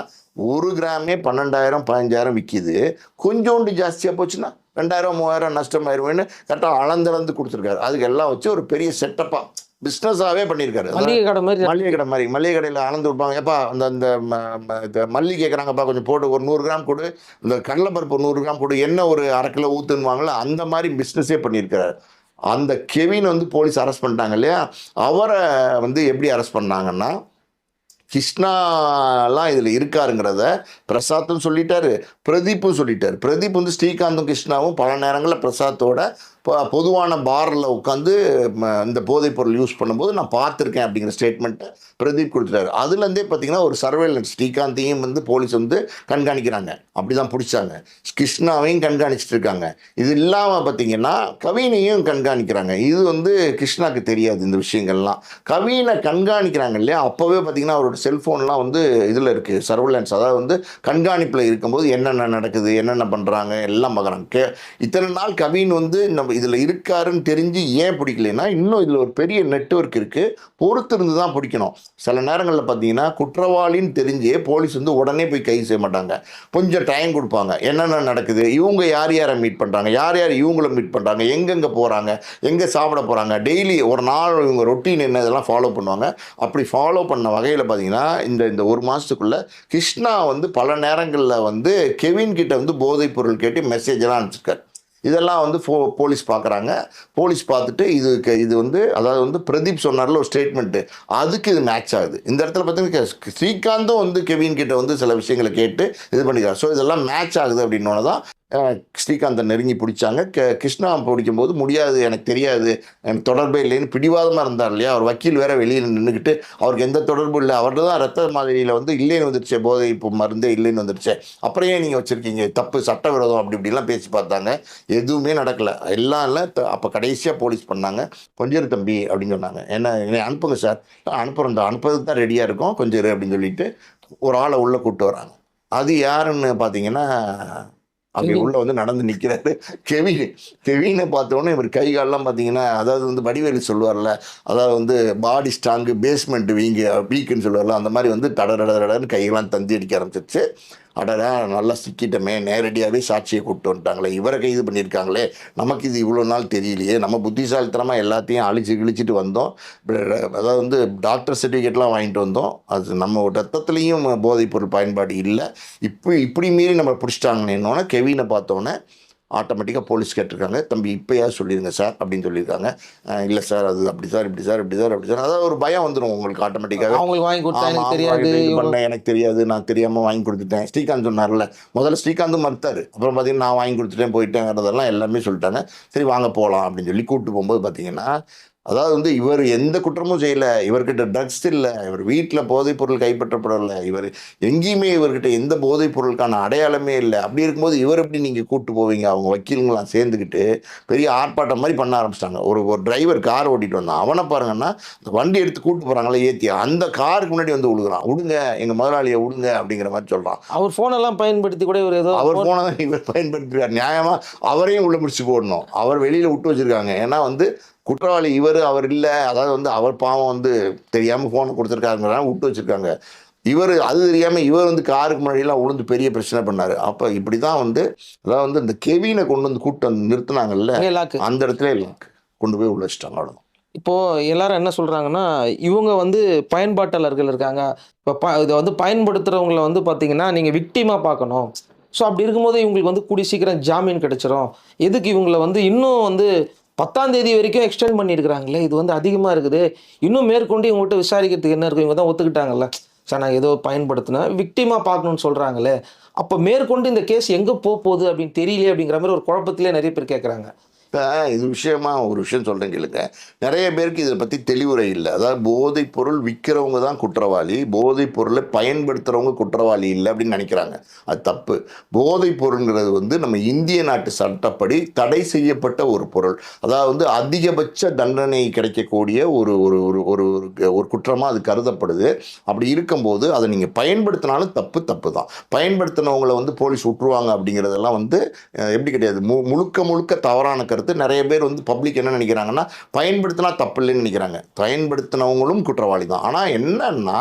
1 கிராமே 12,000 15,000 விற்கிது. கொஞ்சோண்டு ஜாஸ்தியாக போச்சுன்னா 2,000 3,000 நஷ்டமாயிருவேன்னு கரெக்டாக அளந்து கொடுத்துருக்காரு. அதுக்கு எல்லாம் வச்சு ஒரு பெரிய செட்டப்பாக பிஸ்னஸாகவே பண்ணியிருக்காரு. மளிகை கடை மாதிரி. மளிகை கடையில் அளந்து கொடுப்பாங்க. எப்பா அந்த மல்லி கேட்குறாங்கப்பா கொஞ்சம் போட்டு ஒரு 100 கிராம் கொடு, இந்த கடலைப்பருப்பு 100 கிராம் கொடு, எண்ணெய் ஒரு 1/2 கிலோ ஊற்றுன்னுவாங்களே, அந்த மாதிரி பிஸ்னஸே பண்ணியிருக்காரு. அந்த கெவின் வந்து போலீஸ் அரெஸ்ட் பண்ணிட்டாங்க இல்லையா, அவரை வந்து எப்படி அரெஸ்ட் பண்ணாங்கன்னா, கிருஷ்ணாலாம் இதில் இருக்காருங்கிறத பிரசாத்தும் சொல்லிட்டாரு, பிரதீப்பும் சொல்லிட்டாரு. பிரதீப் வந்து ஸ்ரீகாந்தும் கிருஷ்ணாவும் பல நேரங்களில் பிரசாத்தோட பொதுவான பாரில் உட்காந்து இந்த போதைப் பொருள் யூஸ் பண்ணும்போது நான் பார்த்துருக்கேன் அப்படிங்கிற ஸ்டேட்மெண்ட்டை பிரதீப் கொடுத்துட்டாரு. அதுலேருந்தே பார்த்தீங்கன்னா ஒரு சர்வேலன்ஸ், ஸ்ரீகாந்தையும் வந்து போலீஸ் வந்து கண்காணிக்கிறாங்க. அப்படி தான் பிடிச்சாங்க. கிருஷ்ணாவையும் கண்காணிச்சிட்டு இருக்காங்க. இது இல்லாமல் பார்த்தீங்கன்னா கவினையும் கண்காணிக்கிறாங்க. இது வந்து கிருஷ்ணாவுக்கு தெரியாது இந்த விஷயங்கள்லாம். கவினை கண்காணிக்கிறாங்க இல்லையா, அப்போவே பார்த்தீங்கன்னா அவரோட செல்ஃபோன்லாம் வந்து இதில் இருக்குது, சர்வேலன்ஸ், அதாவது வந்து கண்காணிப்பில் இருக்கும்போது என்னென்ன நடக்குது, என்னென்ன பண்ணுறாங்க எல்லாம் பார்க்குறாங்க. இத்தனை நாள் கவின் வந்து நம்ம இதில் இருக்காருன்னு தெரிஞ்சு ஏன் பிடிக்கலைன்னா, இன்னும் இதில் ஒரு பெரிய நெட்வொர்க் இருக்குது, பொறுத்து இருந்து தான் பிடிக்கணும். சில நேரங்களில் பார்த்தீங்கன்னா குற்றவாளின்னு தெரிஞ்சே போலீஸ் வந்து உடனே போய் கைது செய்ய மாட்டாங்க. கொஞ்சம் டைம் கொடுப்பாங்க. என்னென்ன நடக்குது, இவங்க யாரை மீட் பண்ணுறாங்க, யார் இவங்கள மீட் பண்ணுறாங்க, எங்கெங்கே போகிறாங்க, எங்கே சாப்பிட போகிறாங்க, டெய்லி ஒரு நாள் இவங்க ரொட்டீன் என்ன, இதெல்லாம் ஃபாலோ பண்ணுவாங்க. அப்படி ஃபாலோ பண்ண வகையில் பார்த்தீங்கன்னா இந்த ஒரு மாதத்துக்குள்ளே கிருஷ்ணா வந்து பல நேரங்களில் வந்து கெவின் கிட்ட வந்து போதைப் பொருள் கேட்டு மெசேஜெல்லாம் அனுப்பிச்சிருக்காரு. இதெல்லாம் வந்து போலீஸ் பார்க்குறாங்க. போலீஸ் பார்த்துட்டு இது வந்து அதாவது வந்து பிரதீப் சொன்னார்ல ஒரு ஸ்டேட்மெண்ட்டு, அதுக்கு இது மேட்ச் ஆகுது. இந்த இடத்துல பார்த்தீங்கன்னா ஸ்ரீகாந்தும் வந்து கெவின் கிட்ட வந்து சில விஷயங்களை கேட்டு இது பண்ணிக்கிறார். ஸோ இதெல்லாம் மேட்ச் ஆகுது அப்படின்னோட தான் ஸ்ரீகாந்தை நெருங்கி பிடிச்சாங்க. கிருஷ்ணா பிடிக்கும்போது முடியாது, எனக்கு தெரியாது, எனக்கு தொடர்பே இல்லைன்னு பிடிவாதமாக இருந்தார் இல்லையா. அவர் வக்கீல் வேற வெளியில் நின்றுக்கிட்டு அவருக்கு எந்த தொடர்பும் இல்லை, அவர்கிட்ட தான் ரத்த மாதிரியில் வந்து இல்லைன்னு வந்துருச்சு, போதை இப்போ மருந்தே இல்லைன்னு வந்துருச்சு, அப்புறம் ஏன் நீங்கள் வச்சுருக்கீங்க, தப்பு, சட்டவிரோதம் அப்படி இப்படிலாம் பேசி பார்த்தாங்க. எதுவுமே நடக்கலை. எல்லாம் இல்லை. அப்போ கடைசியாக போலீஸ் பண்ணாங்க. கொஞ்சம் தம்பி அப்படின்னு சொன்னாங்க. என்னை அனுப்புங்க சார். அனுப்புறதுக்கு தான் ரெடியாக இருக்கும், கொஞ்சம் இரு அப்படின்னு சொல்லிட்டு ஒரு ஆளை உள்ளே கூப்பிட்டு வராங்க. அது யாருன்னு பார்த்தீங்கன்னா, அப்படி உள்ள வந்து நடந்து நிற்கிறாரு கெவினை பார்த்தோன்னே இவர் கை காலெலாம் பார்த்தீங்கன்னா, அதாவது வந்து வடிவேலு சொல்லுவார்ல, அதாவது வந்து பாடி ஸ்ட்ராங்கு பேஸ்மெண்ட் வீக்குன்னு சொல்லுவார்ல, அந்த மாதிரி வந்து டடன்னு கையெல்லாம் தந்தி அடிக்க ஆரம்பிச்சிருச்சு. அடடா நல்லா சிக்கிட்டமே, நேரடியாகவே சாட்சியை கூப்பிட்டு வந்துட்டாங்களே, இவரை கைது பண்ணியிருக்காங்களே, நமக்கு இது இவ்வளோ நாள் தெரியலையே, நம்ம புத்திசாலித்தனமாக எல்லாத்தையும் அழிச்சு கிழிச்சிட்டு வந்தோம், அதாவது வந்து டாக்டர் சர்டிஃபிகேட்லாம் வாங்கிட்டு வந்தோம், அது நம்ம ரத்தத்துலேயும் போதைப்பொருள் பயன்பாடு இல்லை, இப்படி மீறி நம்ம பிடிச்சிட்டாங்கன்னு கெவினை பார்த்தோன்னே ஆட்டோமேட்டிக்காக போலீஸ் கேட்டிருக்காங்க, தம்பி இப்போயா சொல்லிடுங்க சார் அப்படின்னு சொல்லியிருக்காங்க. இல்லை சார் அது அப்படி சார் இப்படி சார் இப்படி சார் அப்படி சார், அதாவது ஒரு பயம் வந்துடும் உங்களுக்கு ஆட்டோமேட்டிக்காக. அவங்களுக்கு வாங்கி கொடுத்தா எனக்கு தெரியாது, பண்ண எனக்கு தெரியாது, நான் தெரியாமல் வாங்கி கொடுத்துட்டேன். ஸ்ரீகாந்த் சொன்னார்ல, முதல்ல ஸ்ரீகாந்தும் மறுத்தார், அப்புறம் பார்த்தீங்கன்னா நான் வாங்கி கொடுத்துட்டேன் போயிட்டேங்கிறதெல்லாம் எல்லாமே சொல்லிட்டாங்க. சரி வாங்க போகலாம் அப்படின்னு சொல்லி கூப்பிட்டு போகும்போது பார்த்தீங்கன்னா, அதாவது வந்து இவர் எந்த குற்றமும் செய்யலை, இவர்கிட்ட ட்ரக்ஸ் இல்லை, இவர் வீட்டில் போதைப் பொருள் கைப்பற்றப்படலை, இவர் எங்கேயுமே இவர்கிட்ட எந்த போதைப் பொருளுக்கான அடையாளமே இல்லை. அப்படி இருக்கும்போது இவர் எப்படி நீங்கள் கூப்பிட்டு போவீங்க? அவங்க வக்கீலுங்களாம் சேர்ந்துக்கிட்டு பெரிய ஆர்ப்பாட்டம் மாதிரி பண்ண ஆரம்பிச்சிட்டாங்க. ஒரு டிரைவர் கார் ஓட்டிகிட்டு வந்தான், அவனை பாருங்கன்னா அந்த வண்டி எடுத்து கூப்பிட்டு போகிறாங்களே ஏற்றி, அந்த காருக்கு முன்னாடி வந்து விழுகிறான், விடுங்க எங்கள் முதலாளியை விடுங்க அப்படிங்கிற மாதிரி சொல்கிறான். அவர் ஃபோனெல்லாம் பயன்படுத்தி கூட இவர் ஏதோ அவர் ஃபோனை தான் இவர் பயன்படுத்திருக்கார். நியாயமாக அவரையும் உள்ள முடிச்சு போடணும், அவர் வெளியில் விட்டு வச்சுருக்காங்க. ஏன்னா வந்து குற்றவாளி அவர் இல்லை, அதாவது வந்து அவர் பாவம் வந்து தெரியாமல் ஃபோனை கொடுத்துருக்காருங்கிறனால விட்டு வச்சுருக்காங்க. இவர் அது தெரியாமல் இவர் வந்து காருக்கு முன்னாடியெல்லாம் உளுந்து பெரிய பிரச்சனை பண்ணார். அப்போ இப்படி தான் வந்து அதாவது வந்து இந்த கெவினை கொண்டு வந்து கூப்பிட்டு வந்து நிறுத்தினாங்கல்ல, அந்த இடத்துல லாக்கு கொண்டு போய் உள்ள வச்சுட்டாங்க. அவ்வளோதான். இப்போது எல்லாரும் என்ன சொல்கிறாங்கன்னா, இவங்க வந்து பயன்பாட்டாளர்கள் இருக்காங்க, இப்போ இதை வந்து பயன்படுத்துகிறவங்கள வந்து பார்த்தீங்கன்னா நீங்கள் விக்டிமாக பார்க்கணும். ஸோ அப்படி இருக்கும்போது இவங்களுக்கு வந்து கூடிய சீக்கிரம் ஜாமீன் கிடைச்சிரும். எதுக்கு இவங்களை வந்து இன்னும் வந்து 10ஆம் தேதி வரைக்கும் எக்ஸ்டெண்ட் பண்ணியிருக்கிறாங்களே, இது வந்து அதிகமாக இருக்குது, இன்னும் மேற்கொண்டு இவங்ககிட்ட விசாரிக்கிறதுக்கு என்ன இருக்குது, இவங்க தான் ஒத்துக்கிட்டாங்கல்ல, சார் நான் ஏதோ பயன்படுத்தினேன் விக்டிமாக பார்க்கணுன்னு சொல்கிறாங்களே, அப்போ மேற்கொண்டு இந்த கேஸ் எங்கே போகுது அப்படின்னு தெரியலையே அப்படிங்கிற மாதிரி ஒரு குழப்பத்திலே நிறைய பேர் கேட்குறாங்க. இப்போ இது விஷயமா ஒரு விஷயம் சொல்கிறேன் கேளுங்க. நிறைய பேருக்கு இதை பற்றி தெளிவுரை இல்லை. அதாவது போதைப் பொருள் விற்கிறவங்க தான் குற்றவாளி, போதைப் பொருளை பயன்படுத்துகிறவங்க குற்றவாளி இல்லை அப்படின்னு நினைக்கிறாங்க. அது தப்பு. போதைப் பொருள்ங்கிறது வந்து நம்ம இந்திய நாட்டு சட்டப்படி தடை செய்யப்பட்ட ஒரு பொருள். அதாவது வந்து அதிகபட்ச தண்டனை கிடைக்கக்கூடிய ஒரு ஒரு ஒரு ஒரு ஒரு குற்றமாக அது கருதப்படுது. அப்படி இருக்கும்போது அதை நீங்கள் பயன்படுத்தினாலும் தப்பு தான். பயன்படுத்தினவங்களை வந்து போலீஸ் விட்டுருவாங்க அப்படிங்கிறதெல்லாம் வந்து எப்படி கிடையாது, முழுக்க தவறான கருத்து. நிறைய பேர் வந்து பப்ளிக் என்ன நினைக்கிறாங்கன்னா, பயன்படுத்தினா தப்பு இல்லைன்னு நினைக்கிறாங்க. பயன்படுத்தினவங்களும் குற்றவாளி தான். ஆனால் என்னன்னா,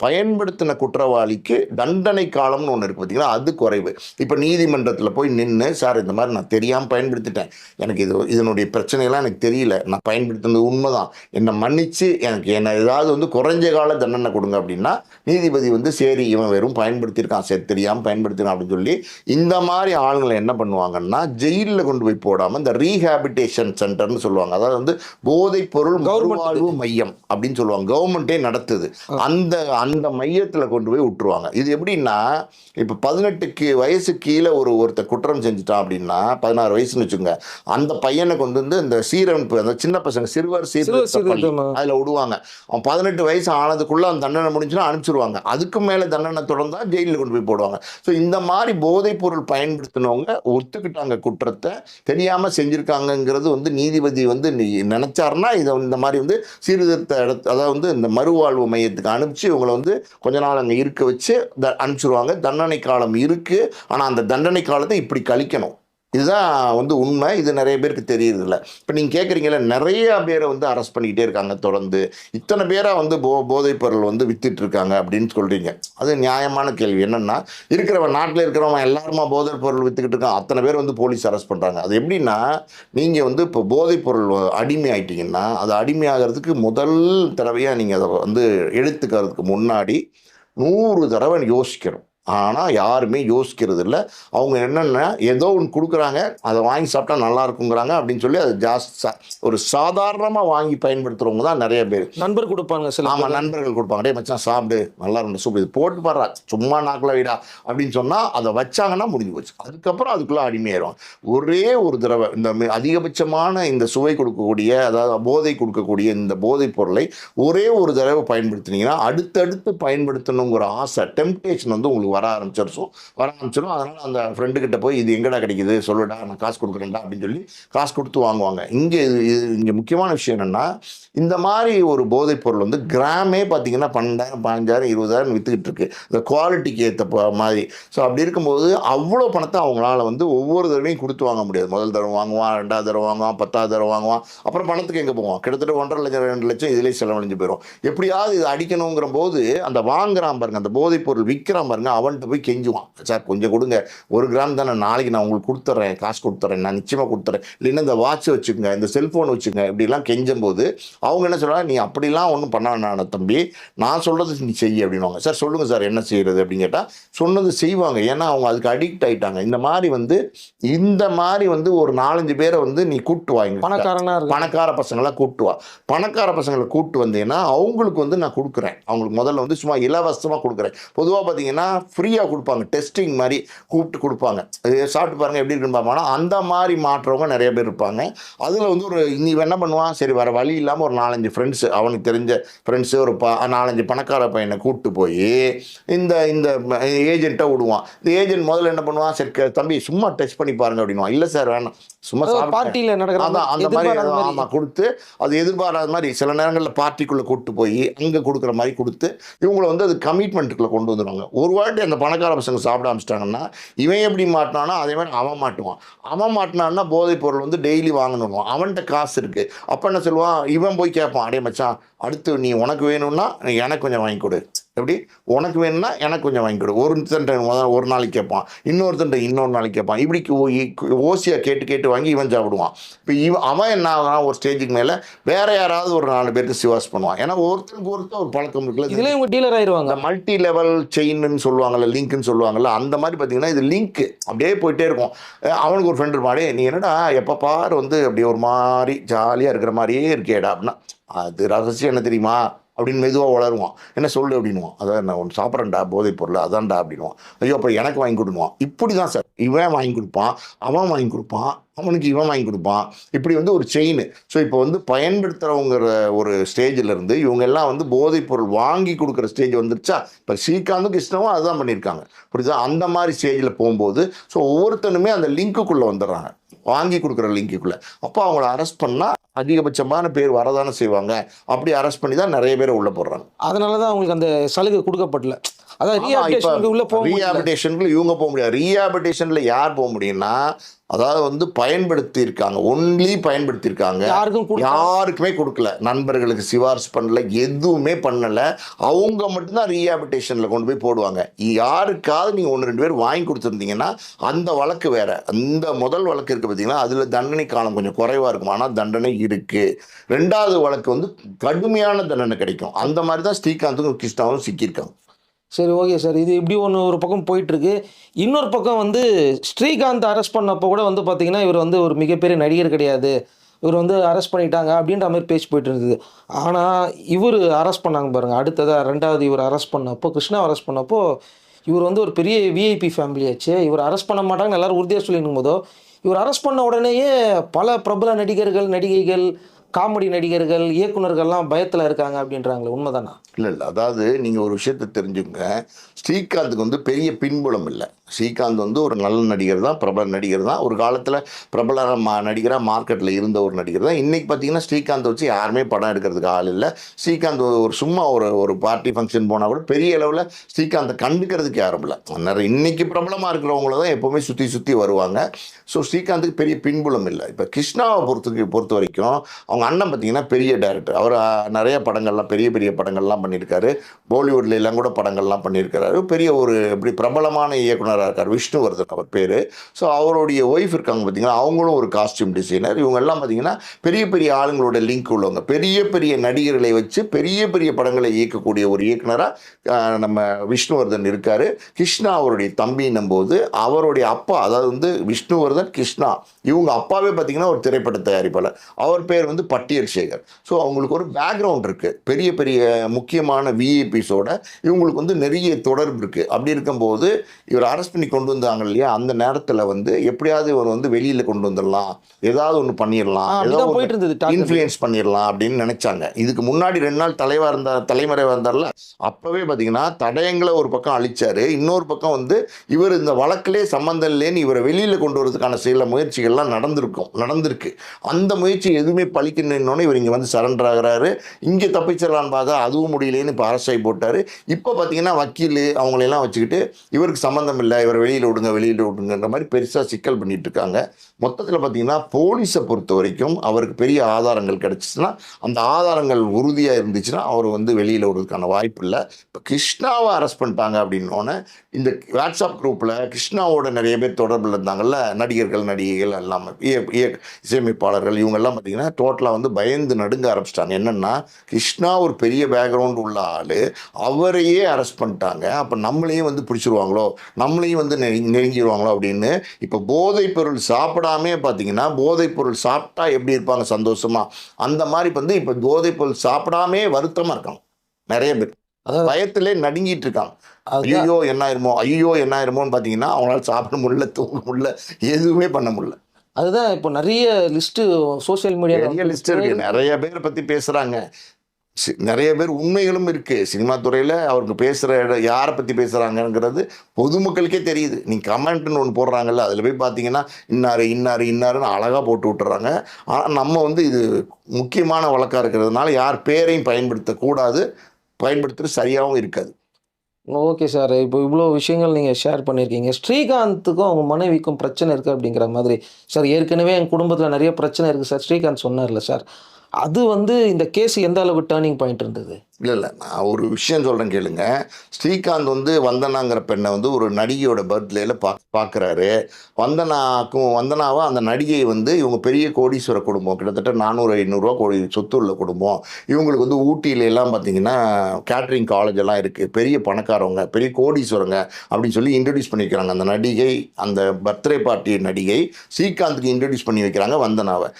பயன்படுத்தின குற்றவாளிக்கு தண்டனை காலம்னு ஒன்று இருக்குது பார்த்தீங்களா, அது குறைவு. இப்போ நீதிமன்றத்தில் போய் நின்று, சார் இந்த மாதிரி நான் தெரியாமல் பயன்படுத்திட்டேன், எனக்கு இதனுடைய பிரச்சனையெல்லாம் எனக்கு தெரியல, நான் பயன்படுத்தினது உண்மைதான், என்னை மன்னிச்சு என்ன ஏதாவது வந்து குறைஞ்ச கால தண்டனை கொடுங்க அப்படின்னா, நீதிபதி வந்து சரி இவன் வெறும் பயன்படுத்தியிருக்கான், சரி தெரியாமல் பயன்படுத்தினான் அப்படின்னு சொல்லி இந்த மாதிரி ஆளுங்களை என்ன பண்ணுவாங்கன்னா, ஜெயிலில் கொண்டு போய் போடாமல் இந்த ரீஹாபிட்டேஷன் சென்டர்னு சொல்லுவாங்க. அதாவது வந்து போதைப் பொருள் மறுவாழ்வு மையம் அப்படின்னு சொல்லுவாங்க. கவர்மெண்ட்டே நடத்துது. அந்த மையத்தில் கொண்டு போய் விட்டுருவாங்க. இது எப்படின்னா, இப்போ 18 வயசு கீழே ஒருத்தர் குற்றம் செஞ்சுட்டான் அப்படின்னா, 16 வயசுன்னு வச்சுக்கோங்க, அந்த பையனை கொண்டு வந்து இந்த சீரமைப்பு, அந்த சின்ன பசங்க சிறுவர் அதில் விடுவாங்க. அவன் 18 வயசு ஆனதுக்குள்ள அந்த தண்டனை முடிஞ்சுன்னா அனுப்பிச்சிருவாங்க. அதுக்கு மேலே தண்டனை தொடர்ந்தா ஜெயிலில் கொண்டு போய் போடுவாங்க. ஸோ இந்த மாதிரி போதைப் பொருள் பயன்படுத்தினவங்க ஒத்துக்கிட்டாங்க குற்றத்தை, தெரியாமல் செஞ்சுருக்காங்கங்கிறது வந்து நீதிபதி வந்து நினச்சாருன்னா இதை இந்த மாதிரி வந்து சீர்திருத்த அதாவது வந்து இந்த மறுவாழ்வு மையத்துக்கு அனுப்பிச்சு இவங்களை வந்து கொஞ்ச நாள் அங்கே இருக்க வச்சு அனுப்பிச்சிருவாங்க. தண்டனை காலம் இருக்குது, ஆனால் அந்த தண்டனை காலத்தை இப்படி கழிக்கணும். இதுதான் வந்து உண்மை. இது நிறைய பேருக்கு தெரியறதில்ல. இப்போ நீங்கள் கேட்குறீங்களா, நிறைய பேரை வந்து அரெஸ்ட் பண்ணிக்கிட்டே இருக்காங்க தொடர்ந்து, இத்தனை பேராக வந்து போதைப் பொருள் வந்து வித்துட்டு இருக்காங்க அப்படின்னு சொல்கிறீங்க. அது நியாயமான கேள்வி. என்னென்னா, நாட்டில் இருக்கிறவன் எல்லாருமா போதைப் பொருள் வித்துக்கிட்டு இருக்கான், அத்தனை பேர் வந்து போலீஸ் அரெஸ்ட் பண்ணுறாங்க. அது எப்படின்னா, நீங்கள் வந்து இப்போ போதைப் பொருள் அடிமை ஆகிட்டீங்கன்னா, அது அடிமையாகிறதுக்கு முதல் தடவையாக நீங்கள் அதை வந்து எடுத்துக்கிறதுக்கு முன்னாடி 100 தடவை யோசிக்கணும். ஆனால் யாருமே யோசிக்கிறது இல்லை. அவங்க என்னென்னா ஏதோ ஒன்று கொடுக்குறாங்க, அதை வாங்கி சாப்பிட்டா நல்லா இருக்குங்கிறாங்க அப்படின்னு சொல்லி அதை ஒரு சாதாரணமாக வாங்கி பயன்படுத்துகிறவங்க தான் நிறைய பேர். நண்பர் கொடுப்பாங்க. ஆமாம், நண்பர்கள் கொடுப்பாங்க. டே மச்சான் சாப்பிடு, நல்லா இருக்கும் சூப், இது போட்டு பாடுறா, சும்மா நாக்கில் வைடா அப்படின்னு சொன்னால் அதை வச்சாங்கன்னா முடிஞ்சு போச்சு. அதுக்கப்புறம் அதுக்குள்ளே அடிமையாயிடுவாங்க. ஒரே ஒரு தடவை இந்த அதிகபட்சமான இந்த சுவை கொடுக்கக்கூடிய, அதாவது போதை கொடுக்கக்கூடிய இந்த போதைப் பொருளை ஒரே ஒரு தடவை பயன்படுத்தினீங்கன்னா அடுத்தடுத்து பயன்படுத்தணுங்கிற ஆசை, டெம்ப்டேஷன் வந்து உங்களுக்கு வர ஆரம்பிச்சிடும். அதனால் அந்த ஃப்ரெண்டுக்கிட்ட போய் இது எங்கடா கிடைக்குது சொல்லுடா, நான் காசு கொடுக்குறேன்டா அப்படின்னு சொல்லி காசு கொடுத்து வாங்குவாங்க. இங்கே முக்கியமான விஷயம் என்னென்னா, இந்த மாதிரி ஒரு போதைப் பொருள் வந்து கிராமே பார்த்தீங்கன்னா 12,000 15,000 20,000 விற்றுக்கிட்டு இருக்கு, இந்த குவாலிட்டிக்கு ஏற்ற மாதிரி. ஸோ அப்படி இருக்கும்போது அவ்வளோ பணத்தை அவங்களால வந்து ஒவ்வொரு தடவையும் கொடுத்து வாங்க முடியாது. முதல் தடவை வாங்குவான், 2வது தடவை வாங்குவான், 10வது தடவை வாங்குவான், அப்புறம் பணத்துக்கு எங்கே போவான், கிட்டத்தட்ட 1,50,000 2 லட்சம் இதிலே செலவழிஞ்சு போயிடும். எப்படியாவது இது அடிக்கணுங்கிற போது அந்த வாங்குறான் பாருங்க, அந்த போதைப் பொருள் விற்கிறான் பாருங்க, அவன்கிட்ட போய் கெஞ்சுவான், சார் கொஞ்சம் கொடுங்க, 1 கிராம் தானே, நாளைக்கு நான் உங்களுக்கு கொடுத்துட்றேன், காசு கொடுத்துட்றேன், நான் நிச்சயமாக கொடுத்துட்றேன், இல்லைன்னா இந்த வாட்ச் வச்சுக்கோங்க, இந்த செல்ஃபோன் வச்சுக்கோங்க, இப்படிலாம் கெஞ்சும் போது அவங்க என்ன சொல்கிறாங்க, நீ அப்படிலாம் ஒன்றும் பண்ண வேணாம் தம்பி, நான் சொல்கிறது நீ செய்ய அப்படின்வாங்க. சார் சொல்லுங்கள் சார் என்ன செய்கிறது அப்படின்னு கேட்டால் சொன்னது செய்வாங்க. ஏன்னா அவங்க அதுக்கு அடிக்ட் ஆகிட்டாங்க. இந்த மாதிரி வந்து ஒரு 4-5 பேரை வந்து நீ கூட்டு வாங்க, பணக்கார பசங்களாம் கூட்டு வா. பணக்கார பசங்களை கூட்டு வந்தீங்கன்னா அவங்களுக்கு வந்து நான் கொடுக்குறேன், அவங்களுக்கு முதல்ல வந்து சும்மா இலவசமாக கொடுக்குறேன். பொதுவாக பார்த்தீங்கன்னா ஃப்ரீயாக கொடுப்பாங்க, டெஸ்டிங் மாதிரி கூப்பிட்டு கொடுப்பாங்க, சாப்பிட்டு பாருங்கள் எப்படி இருக்குன்னு பார்ப்பாங்கன்னா அந்த மாதிரி மாற்றவங்க நிறைய பேர் இருப்பாங்க. அதில் வந்து நீ என்ன பண்ணுவான், சரி வர வழி இல்லாமல் ஒரு 4-5 ஃப்ரெண்ட்ஸு, அவனுக்கு தெரிஞ்ச ஃப்ரெண்ட்ஸு, ஒரு 4-5 பணக்கார பையனை கூப்பிட்டு போய் இந்த இந்த ஏஜென்ட்டை விடுவான். இந்த ஏஜென்ட் முதல்ல என்ன பண்ணுவான், சரி தம்பி சும்மா டெஸ்ட் பண்ணி பாருங்க அப்படின்வான். இல்லை சார் வேணாம், சும்மா பார்ட்டியில் நடக்கிற அந்த மாதிரி ஆமாம் கொடுத்து, அது எதிர்பாராத மாதிரி சில நேரங்களில் பார்ட்டிக்குள்ளே கூப்பிட்டு போய் அங்கே கொடுக்குற மாதிரி கொடுத்து இவங்களை வந்து அது கமிட்மெண்ட்டுக்குள்ளே கொண்டு வந்துடுவாங்க. ஒரு வாட்டி அந்த பணக்கார பசங்க சாப்பிட ஆரம்பிச்சிட்டாங்கன்னா இவன் எப்படி மாட்டினானோ அதே மாதிரி அவன் மாட்டுவான். அவன் மாட்டினான்னா போதைப் பொருள் வந்து டெய்லி வாங்கணும், அவன்கிட்ட காசு இருக்குது. அப்போ என்ன சொல்லுவான், இவன் போய் கேட்பான், அடே மச்சான் அடுத்து நீ உனக்கு வேணும்னா எனக்கு கொஞ்சம் வாங்கி கொடு, எப்படி உனக்கு வேணும்னா எனக்கு கொஞ்சம் வாங்கி கொடு. ஒரு நாளைக்கு கேட்பான், இன்னொரு நாளைக்கு கேட்பான். இப்படி ஓசியாக கேட்டு வாங்கி இவன் சாப்பிடுவான். இப்போ அவன் என்ன ஆகுறான், ஒரு ஸ்டேஜுக்கு மேலே வேற யாராவது ஒரு 4 பேருக்கு சிவாஸ் பண்ணுவான். ஏன்னா ஒருத்தருக்கு ஒரு பழக்கம் இருக்குல்ல, இதுல இவங்க டீலர் ஆயிடுவாங்க. மல்டி லெவல் செயின்னு சொல்லுவாங்கல்ல, லிங்க்னு சொல்லுவாங்கல்ல, அந்த மாதிரி பார்த்தீங்கன்னா இது லிங்க் அப்படியே போயிட்டே இருக்கும். அவனுக்கு ஒரு ஃப்ரெண்டு இருப்பாடே, நீ என்னடா எப்போ பாரு வந்து அப்படியே ஒரு மாதிரி ஜாலியாக இருக்கிற மாதிரியே இருக்கேடா அப்படின்னா, அது ரகசியம் என்ன தெரியுமா அப்படின்னு மெதுவாக வளருவான். என்ன சொல்லு அப்படின்வான். அதான் நான் ஒன்று சாப்பிட்றேன்டா போதைப் பொருள் அதான்டா அப்படின்வான். ஐயோ அப்போ எனக்கு வாங்கி கொடுன்னுவான். இப்படி தான் சார், இவன் வாங்கி கொடுப்பான், அவன் வாங்கி கொடுப்பான், அவனுக்கு இவன் வாங்கி கொடுப்பான். இப்படி வந்து ஒரு செயின். ஸோ இப்போ வந்து பயன்படுத்துகிறவங்கிற ஒரு ஸ்டேஜிலேருந்து இவங்க எல்லாம் வந்து போதைப் பொருள் வாங்கி கொடுக்குற ஸ்டேஜ் வந்துருச்சா. இப்போ ஸ்ரீகாந்தும் கிருஷ்ணாவும் அதுதான் பண்ணியிருக்காங்க, புரியுதா. அந்த மாதிரி ஸ்டேஜில் போகும்போது ஸோ ஒவ்வொருத்தனுமே அந்த லிங்க்குள்ளே வந்துடுறாங்க, வாங்கி கொடுக்குற லிங்க்குள்ளே. அப்போ அவங்கள அரெஸ்ட் பண்ணால் அதிகபட்சமான பேர் வரதானே செய்வாங்க. அப்படி அரெஸ்ட் பண்ணி தான் நிறைய பேரை உள்ளே போடுறாங்க. அதனால தான் அவங்களுக்கு அந்த சலுகை கொடுக்கப்படல. அதான் ரீஹாபிலிட்டேஷனுக்குள்ள இவங்க போக முடியாது. ரீஹாபிலிட்டேஷன்ல யார் போக முடியும்னா, அதாவது வந்து பயன்படுத்தியிருக்காங்க, ஒன்லி பயன்படுத்தியிருக்காங்க, யாருக்குமே கொடுக்கல, நண்பர்களுக்கு சிபாரிசு பண்ணல, எதுவுமே பண்ணலை, அவங்க மட்டும்தான் ரீஹாபிலிட்டேஷனில் கொண்டு போய் போடுவாங்க. யாருக்காவது நீங்கள் 1-2 பேர் வாங்கி கொடுத்துருந்தீங்கன்னா அந்த வழக்கு வேற. அந்த முதல் வழக்கு இருக்குது பார்த்தீங்கன்னா, அதில் தண்டனை காலம் கொஞ்சம் குறைவாக இருக்கும், ஆனால் தண்டனை இருக்குது. 2வது வழக்கு வந்து கடுமையான தண்டனை கிடைக்கும். அந்த மாதிரி தான் ஸ்ரீகாந்தும் கிருஷ்ணாவும் சிக்கியிருக்காங்க. சரி, ஓகே சார். இது இப்படி ஒரு பக்கம் போயிட்டுருக்கு. இன்னொரு பக்கம் வந்து ஸ்ரீகாந்த் அரெஸ்ட் பண்ணப்போ கூட வந்து பார்த்தீங்கன்னா இவர் வந்து ஒரு மிகப்பெரிய நடிகர் கிடையாது, இவர் வந்து அரெஸ்ட் பண்ணிட்டாங்க அப்படின்ற மாதிரி பேச்சு போயிட்டு இருந்தது. ஆனால் இவர் அரெஸ்ட் பண்ணாங்க பாருங்கள், அடுத்ததாக 2வது இவர் அரெஸ்ட் பண்ணப்போ, கிருஷ்ணா அரெஸ்ட் பண்ணப்போ, இவர் வந்து ஒரு பெரிய விஐபி ஃபேமிலியாச்சு, இவர் அரெஸ்ட் பண்ண மாட்டாங்கன்னு எல்லாரும் உறுதியாக சொல்லியிருக்கும் போதோ, இவர் அரெஸ்ட் பண்ண உடனேயே பல பிரபல நடிகர்கள், நடிகைகள், காமெடி நடிகர்கள், இயக்குநர்கள்லாம் பயத்தில் இருக்காங்க அப்படின்றாங்களே, உண்மைதானா? இல்லை, அதாவது நீங்கள் ஒரு விஷயத்தை தெரிஞ்சுங்க, ஸ்ரீகாந்துக்கு வந்து பெரிய பின்புலம் இல்லை. ஸ்ரீகாந்த் வந்து ஒரு நல்ல நடிகர் தான், பிரபல நடிகர் தான், ஒரு காலத்தில் பிரபல நடிகராக மார்க்கெட்டில் இருந்த ஒரு நடிகர் தான். இன்றைக்கி பார்த்தீங்கன்னா ஸ்ரீகாந்த் வச்சு யாருமே படம் எடுக்கிறதுக்கு ஆள் இல்லை. ஸ்ரீகாந்த் சும்மா ஒரு பார்ட்டி ஃபங்க்ஷன் போனால் கூட பெரிய அளவில் ஸ்ரீகாந்தை கண்டுக்கிறதுக்கு யாரும் இல்லை. நிறைய இன்றைக்கி பிரபலமாக இருக்கிறவங்கள தான் எப்போவுமே சுற்றி வருவாங்க. ஸோ ஸ்ரீகாந்துக்கு பெரிய பின்புலம் இல்லை. இப்போ கிருஷ்ணாவை பொறுத்த வரைக்கும் அவங்க அண்ணன் பார்த்தீங்கன்னா பெரிய டைரக்டர், அவர் நிறைய படங்கள்லாம் பெரிய படங்கள்லாம் பண்ணியிருக்காரு, பாலிவுட்ல எல்லாம் கூட படங்கள்லாம் பண்ணியிருக்காரு, பெரிய ஒரு இப்படி பிரபலமான இயக்குனராக இருக்கார், விஷ்ணுவர்தன் அவர் பேர். ஸோ அவருடைய ஒய்ஃப் இருக்காங்க பார்த்தீங்கன்னா, அவங்களும் ஒரு காஸ்டியூம் டிசைனர். இவங்க எல்லாம் பார்த்தீங்கன்னா பெரிய ஆளுங்களோட லிங்க் உள்ளவங்க, பெரிய நடிகர்களை வச்சு பெரிய படங்களை இயக்கக்கூடிய ஒரு இயக்குனராக நம்ம விஷ்ணுவர்தன் இருக்கார். கிருஷ்ணா அவருடைய தம்பின்னும் போது அவருடைய அப்பா, அதாவது வந்து விஷ்ணுவர்தன் கிருஷ்ணா, இவங்க அப்பாவே பார்த்தீங்கன்னா ஒரு திரைப்பட தயாரிப்பாளர், அவர் பேர் வந்து பட்டியல் சேகர். ஸோ அவங்களுக்கு ஒரு பேக்ரவுண்ட் இருக்குது, பெரிய முக்கியமான விஐபிஸோட இவங்களுக்கு வந்து நிறைய தொடர்பு இருக்குது. அப்படி இருக்கும்போது இவர் அரெஸ்ட் பண்ணி கொண்டு வந்தாங்க இல்லையா, அந்த நேரத்தில் வந்து எப்படியாவது இவர் வந்து வெளியில் கொண்டு வந்துடலாம், ஏதாவது ஒன்று பண்ணிடலாம், இன்ஃப்ளூயன்ஸ் பண்ணிடலாம் அப்படின்னு நினைச்சாங்க. இதுக்கு முன்னாடி 2 நாள் தலைமறைவாக இருந்தார்ல, அப்போவே பார்த்தீங்கன்னா தடயங்களை ஒரு பக்கம் அழிச்சாரு, இன்னொரு பக்கம் வந்து இவர் இந்த வழக்கிலே சம்மந்தம் இல்லைன்னு இவரை வெளியில் கொண்டு வரதுக்கான சில முயற்சிகள்லாம் நடந்திருக்கு. அந்த முயற்சி எதுவுமே பலிக்க தின்னோன்னு இவர் இங்கே வந்து சரண்டர் ஆகிறாரு. இங்கே தப்பிச்சிடலான்னு பார்த்தா அதுவும் முடியலேன்னு இப்போ அரசாய் போட்டார். இப்போ பார்த்தீங்கன்னா வக்கீல் அவங்களெல்லாம் வச்சுக்கிட்டு இவருக்கு சம்மந்தம் இல்லை, இவர் வெளியில் விடுங்கன்ற மாதிரி பெருசாக சிக்கல் பண்ணிட்டு இருக்காங்க. மொத்தத்தில் பார்த்தீங்கன்னா போலீஸை பொறுத்த வரைக்கும் அவருக்கு பெரிய ஆதாரங்கள் கிடைச்சிச்சுன்னா, அந்த ஆதாரங்கள் உறுதியாக இருந்துச்சுன்னா அவர் வந்து வெளியில் விடுறதுக்கான வாய்ப்பு இல்லை. இப்போ கிருஷ்ணாவை அரெஸ்ட் பண்ணிட்டாங்க அப்படின்னோடனே இந்த வாட்ஸ்அப் குரூப்பில் கிருஷ்ணாவோட நிறைய பேர் தொடர்பில் இருந்தாங்கல்ல, நடிகர்கள் நடிகைகள் எல்லாமே இசையமைப்பாளர்கள் இவங்கெல்லாம் பார்த்தீங்கன்னா டோட்டலாக வந்து பயந்து நடுங்க ஆரம்பிச்சிட்டாங்க. என்னென்னா கிருஷ்ணா ஒரு பெரிய பேக்ரவுண்ட் உள்ள ஆள், அவரையே அரெஸ்ட் பண்ணிட்டாங்க, அப்போ நம்மளையும் வந்து பிடிச்சிருவாங்களோ, நம்மளையும் வந்து நெருங்கிடுவாங்களோ அப்படின்னு. இப்போ போதைப் பொருள் சாப்பிடாமே பார்த்தீங்கன்னா போதைப் பொருள் சாப்பிட்டா எப்படி இருப்பாங்க சந்தோஷமா, அந்த மாதிரி வந்து இப்போ போதைப் பொருள் சாப்பிடாமே வருத்தமாக இருக்காங்க நிறைய பேர். பயத்திலே நடுங்கிட்டு இருக்காங்க. ஐயோ என்ன ஆயிருமோன்னு பார்த்தீங்கன்னா அவங்களால சாப்பிட முடியல, தூங்க முடியல, எதுவுமே பண்ண முடியல. அதுதான் இப்போ நிறைய லிஸ்ட்டு சோசியல் மீடியா நிறைய லிஸ்ட் இருக்கு, நிறைய பேர் பற்றி பேசுகிறாங்க, நிறைய பேர் உண்மைகளும் இருக்குது. சினிமா துறையில் அவருக்கு பேசுகிற யாரை பற்றி பேசுகிறாங்கங்கிறது பொதுமக்களுக்கே தெரியுது. நீங்கள் கமெண்ட்னு ஒன்று போடுறாங்கல்ல, அதில் போய் பார்த்தீங்கன்னா இன்னாருன்னு அழகாக போட்டு விட்டுறாங்க. ஆனால் நம்ம வந்து இது முக்கியமான வழக்காக இருக்கிறதுனால யார் பேரையும் பயன்படுத்தக்கூடாது, பயன்படுத்துறது சரியாகவும் இருக்காது. Okay sir. இப்போ இவ்வளோ விஷயங்கள் நீங்கள் ஷேர் பண்ணியிருக்கீங்க. ஸ்ரீகாந்துக்கும் அவங்க மனைவிக்கும் பிரச்சனை இருக்குது அப்படிங்கிற மாதிரி சார், ஏற்கனவே என் குடும்பத்தில் நிறைய பிரச்சனை இருக்குது சார் ஸ்ரீகாந்த் சொன்னார்ல சார், அது வந்து இந்த கேஸ் எந்த அளவுக்கு டேர்னிங் பாயிண்ட் இருந்தது? இல்லை நான் ஒரு விஷயம் சொல்கிறேன் கேளுங்க. ஸ்ரீகாந்த் வந்து வந்தனாங்கிற பெண்ணை வந்து ஒரு நடிகையோட பர்த்டேயில் பார்க்குறாரு. வந்தனாவை அந்த நடிகை வந்து இவங்க பெரிய கோடீஸ்வர குடும்பம், கிட்டத்தட்ட 400-500 கோடி சொத்து உள்ள குடும்பம். இவங்களுக்கு வந்து ஊட்டியில எல்லாம் பார்த்தீங்கன்னா கேட்ரிங் காலேஜ் எல்லாம் இருக்குது, பெரிய பணக்காரவங்க, பெரிய கோடீஸ்வரங்க அப்படின்னு சொல்லி இன்ட்ரடியூஸ் பண்ணி வைக்கிறாங்க. அந்த நடிகை, அந்த பர்த்டே பார்ட்டி நடிகை ஸ்ரீகாந்துக்கு இன்ட்ரடியூஸ் பண்ணி வைக்கிறாங்க வந்தனாவை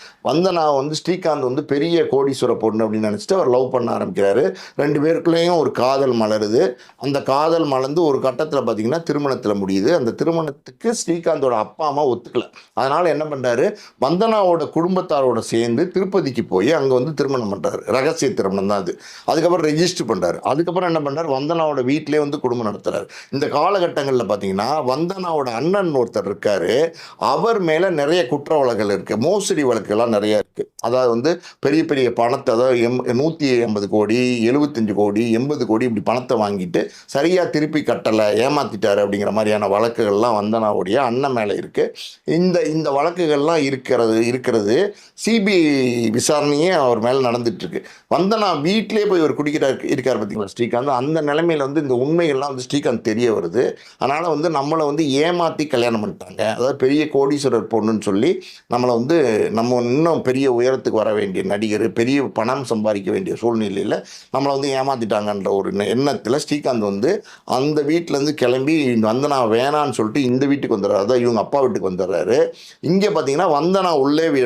வந்து ஸ்ரீகாந்த் வந்து பெரிய கோடீஸ்வர பொண்ணு அப்படின்னு நினச்சிட்டு அவர் லவ் பண்ண ஆரம்பிக்கிறாரு. 2 பேருக்குள்ளேயும் ஒரு காதல் மலருது. அந்த காதல் மலர்ந்து ஒரு கட்டத்தில் பார்த்தீங்கன்னா திருமணத்தில் முடியுது. அந்த திருமணத்துக்கு ஸ்ரீகாந்தோட அப்பா அம்மா ஒத்துக்கல. அதனால் என்ன பண்ணுறாரு, வந்தனாவோட குடும்பத்தாரோட சேர்ந்து திருப்பதிக்கு போய் அங்கே வந்து திருமணம் பண்ணுறாரு. ரகசிய திருமணம் தான் அது. அதுக்கப்புறம் ரெஜிஸ்டர் பண்ணுறாரு. அதுக்கப்புறம் என்ன பண்ணுறாரு, வந்தனாவோட வீட்டிலே வந்து குடும்பம் நடத்துகிறாரு. இந்த காலகட்டங்களில் பார்த்தீங்கன்னா வந்தனாவோட அண்ணன் ஒருத்தர் இருக்கார், அவர் மேலே நிறைய குற்ற வழக்குகள் இருக்குது, மோசடி வழக்குகள்லாம் நிறைய இருக்குது. அதாவது வந்து பெரிய பெரிய பணத்தை, அதாவது 180 கோடி, 75 கோடி, 80 கோடி இப்படி பணத்தை வாங்கிட்டு சரியாக திருப்பி கட்டலை, ஏமாத்திட்டாரு அப்படிங்கிற மாதிரியான வழக்குகள்லாம் வந்தனாவுடைய அண்ணன் மேலே இருக்குது. இந்த வழக்குகள்லாம் இருக்கிறது சிபிஐ விசாரணையே அவர் மேலே நடந்துட்டுருக்கு. வந்தனா வீட்டிலே போய் ஒரு இருக்கார் பார்த்தீங்களா ஸ்ரீகாந்த், அந்த நிலைமையில் வந்து இந்த உண்மைகள்லாம் வந்து ஸ்ரீகாந்த் தெரிய வருது. அதனால் வந்து நம்மளை வந்து ஏமாற்றி கல்யாணம் பண்ணிட்டாங்க, அதாவது பெரிய கோடீஸ்வரர் பொண்ணுன்னு சொல்லி நம்ம இன்னும் பெரிய உயரத்துக்கு வர வேண்டிய நடிகர், பெரிய பணம் சம்பாதிக்க வேண்டிய சூழ்நிலையில் நம்மளை வந்து ஏமாற்றிட்டாங்கன்ற ஒரு எண்ணத்தில் ஸ்ரீகாந்த் வந்து அந்த வீட்டிலேருந்து கிளம்பி வந்தனா வேணான்னு சொல்லிட்டு இந்த வீட்டுக்கு வந்துடுறாரு, அதான் இவங்க அப்பா வீட்டுக்கு வந்துடுறாரு. இங்கே பார்த்தீங்கன்னா வந்தனா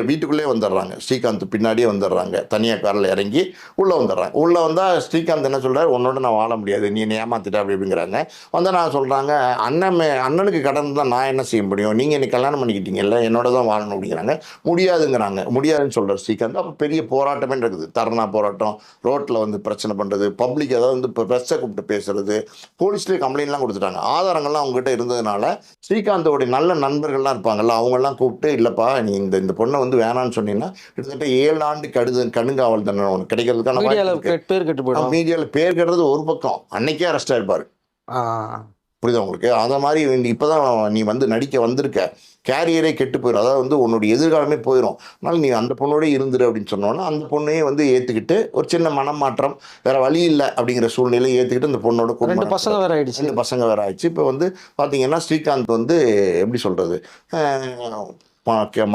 வீட்டுக்குள்ளே வந்துடுறாங்க, ஸ்ரீகாந்த் பின்னாடியே வந்துடுறாங்க, தனியாக காரில் இறங்கி உள்ளே வந்துடுறாங்க. உள்ளே வந்தால் ஸ்ரீகாந்த் என்ன சொல்கிறார், உன்னோட நான் வாழ முடியாது, நீ என்னை ஏமாற்றிட்ட அப்படிங்கிறாங்க. வந்தனா சொல்கிறாங்க, அண்ணனுக்கு கடன் தான் நான் என்ன செய்ய முடியும், நீங்கள் என்னை கல்யாணம் பண்ணிக்கிட்டீங்கல்ல, என்னோட தான் வாழணும் அப்படிங்கிறாங்க. முடியாதுன்னு சொல்கிறார் ஸ்ரீகாந்த். அப்போ பெரிய போராட்டமே இருக்குது, தர்ணா போராட்டம், ரோட்டில் வந்து பிரச்சனை பண்ணுறது, பப்ளிக் அதாவது வந்து இப்போ ப்ரெஸ்ஸை கூப்பிட்டு பேசுறது, போலீஸ்லேயே கம்ப்ளைண்ட்லாம் கொடுத்துட்டாங்க. ஆதாரங்கள்லாம் அவங்ககிட்ட இருந்ததுனால ஸ்ரீகாந்தோடைய நல்ல நண்பர்கள்லாம் இருப்பாங்கல்ல, அவங்கெல்லாம் கூப்பிட்டு இல்லைப்பா நீ இந்த பொண்ணை வந்து வேணான்னு சொன்னீங்கன்னா கிட்டத்தட்ட 7 ஆண்டு கடுங்காவல் தண்டனை ஒன்று கிடைக்கிறதுக்கான மீடியாவில் பேர் கெடுறது ஒரு பக்கம், அன்னைக்கே அரெஸ்ட் ஆயிருப்பார். புரியுதா உங்களுக்கு? அதை மாதிரி இப்போ தான் நீ வந்து நடிக்க வந்திருக்க, கேரியரே கெட்டு போயிடும், அதாவது வந்து உன்னுடைய எதிர்காலமே போயிடும், அதனால் நீ அந்த பொண்ணோடே இருந்துரு அப்படின்னு சொன்னோன்னா அந்த பொண்ணையே வந்து ஏற்றுக்கிட்டு ஒரு சின்ன மனம் மாற்றம், வேறு வழி இல்லை அப்படிங்கிற சூழ்நிலையை ஏற்றுக்கிட்டு அந்த பொண்ணோட 2 பசங்க வேறு ஆயிடுச்சு. இப்போ வந்து பார்த்தீங்கன்னா ஸ்ரீகாந்த் வந்து எப்படி சொல்கிறது,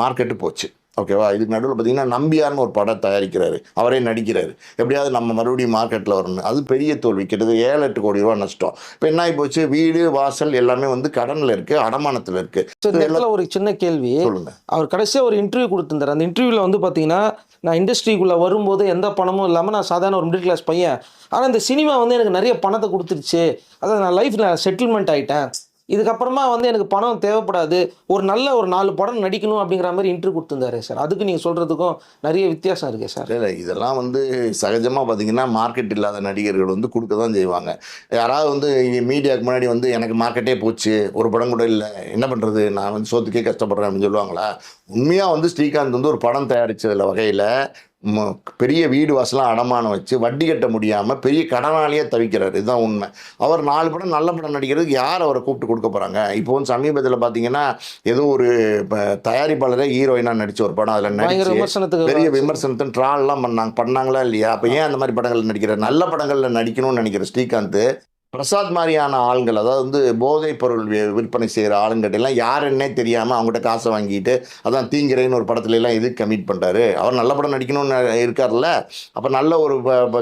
மார்க்கெட்டு போச்சு. ஓகேவா? இதுக்கு நடுவில் பார்த்தீங்கன்னா நம்பியார்னு ஒரு படம் தயாரிக்கிறாரு, அவரே நடிக்கிறாரு, எப்படியாவது நம்ம மறுபடியும் மார்க்கெட்டில் வரணும். அது பெரிய தோல்வி, கிட்டத்தட்ட 7-8 கோடி ரூபா நஷ்டம். இப்போ என்ன ஆகி போச்சு, வீடு வாசல் எல்லாமே வந்து கடனில் இருக்குது, அடமானத்தில் இருக்குது. ஒரு சின்ன கேள்வி சொல்லுங்க. அவர் கடைசியாக ஒரு இன்டர்வியூ கொடுத்துருந்தார். அந்த இன்டர்வியூவில் வந்து பார்த்தீங்கன்னா, நான் இண்டஸ்ட்ரிக்குள்ளே வரும்போது எந்த பணமும் இல்லாமல் நான் சாதாரண ஒரு மிடில் கிளாஸ் பையன், ஆனால் இந்த சினிமா வந்து எனக்கு நிறைய பணத்தை கொடுத்துருச்சு, அதாவது நான் லைஃப்பில் செட்டில்மெண்ட் ஆகிட்டேன், இதுக்கப்புறமா வந்து எனக்கு பணம் தேவைப்படாது, ஒரு 4 படம் நடிக்கணும் அப்படிங்கிற மாதிரி இன்டர்வியூ கொடுத்துருந்தாரு சார். அதுக்கு நீங்கள் சொல்கிறதுக்கும் நிறைய வித்தியாசம் இருக்குது சார். இல்லை இதெல்லாம் வந்து சகஜமாக பார்த்தீங்கன்னா மார்க்கெட் இல்லாத நடிகர்கள் வந்து கொடுக்க தான் செய்வாங்க. யாராவது வந்து மீடியாவுக்கு முன்னாடி வந்து எனக்கு மார்க்கெட்டே போச்சு, ஒரு படம் கூட இல்லை, என்ன பண்ணுறது, நான் வந்து சோத்துக்கே கஷ்டப்படுறேன் அப்படின்னு சொல்லுவாங்களா? உண்மையாக வந்து ஸ்ரீகாந்த் வந்து ஒரு படம் தயாரித்ததில் வகையில் பெரிய வீடு வாசலாம் அடமானம் வச்சு வட்டி கட்ட முடியாமல் பெரிய கடனாளியே தவிக்கிறார். இதுதான் உண்மை. அவர் 4 படம் நல்ல படம் நடிக்கிறதுக்கு யார் அவரை கூப்பிட்டு கொடுக்க போகிறாங்க? இப்போ வந்து சமீபத்தில் பார்த்தீங்கன்னா ஏதோ ஒரு தயாரிப்பாளரே ஹீரோயினாக நடித்த ஒரு படம், அதில் பயங்கர நடிச்சு விமர்சனத்துக்கு பெரிய விமர்சனத்தை ட்ரால்லாம் பண்ணாங்களா இல்லையா? அப்போ ஏன் அந்த மாதிரி படங்கள் நடிக்கிறார்? நல்ல படங்களில் நடிக்கணும்னு நினைக்கிற ஸ்ரீகாந்த் பிரசாத் மாதிரியான ஆளுங்கள், அதாவது வந்து போதைப் பொருள் விற்பனை செய்கிற ஆளுங்கிட்ட எல்லாம் யாருன்னே தெரியாமல் அவங்ககிட்ட காசை வாங்கிட்டு, அதான் தீங்கிறேன்னு ஒரு படத்துல எல்லாம் எதுக்கு கமிட் பண்ணுறாரு? அவர் நல்ல படம் நடிக்கணும்னு இருக்கார்ல. அப்போ நல்ல ஒரு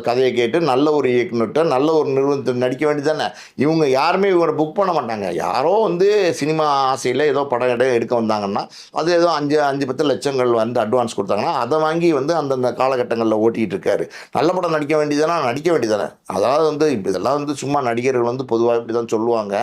கதையை கேட்டு நல்ல ஒரு இயக்குனர்கிட்ட நல்ல ஒரு நிறுவனத்தில் நடிக்க வேண்டியதானே. இவங்க யாருமே இவரை புக் பண்ண மாட்டாங்க. யாரோ வந்து சினிமா ஆசையில் ஏதோ படம் எடுக்க வந்தாங்கன்னா அது ஏதோ 5-10 லட்சங்கள் வந்து அட்வான்ஸ் கொடுத்தாங்கன்னா அதை வாங்கி வந்து அந்தந்த காலகட்டங்களில் ஓட்டிகிட்டு இருக்காரு. நல்ல படம் நடிக்க வேண்டியதானே, நடிக்க வேண்டியதானே. அதாவது வந்து இப்போ இதெல்லாம் வந்து சும்மா நடிகர்கள் வந்து பொதுவாக இப்படி தான் சொல்லுவாங்க.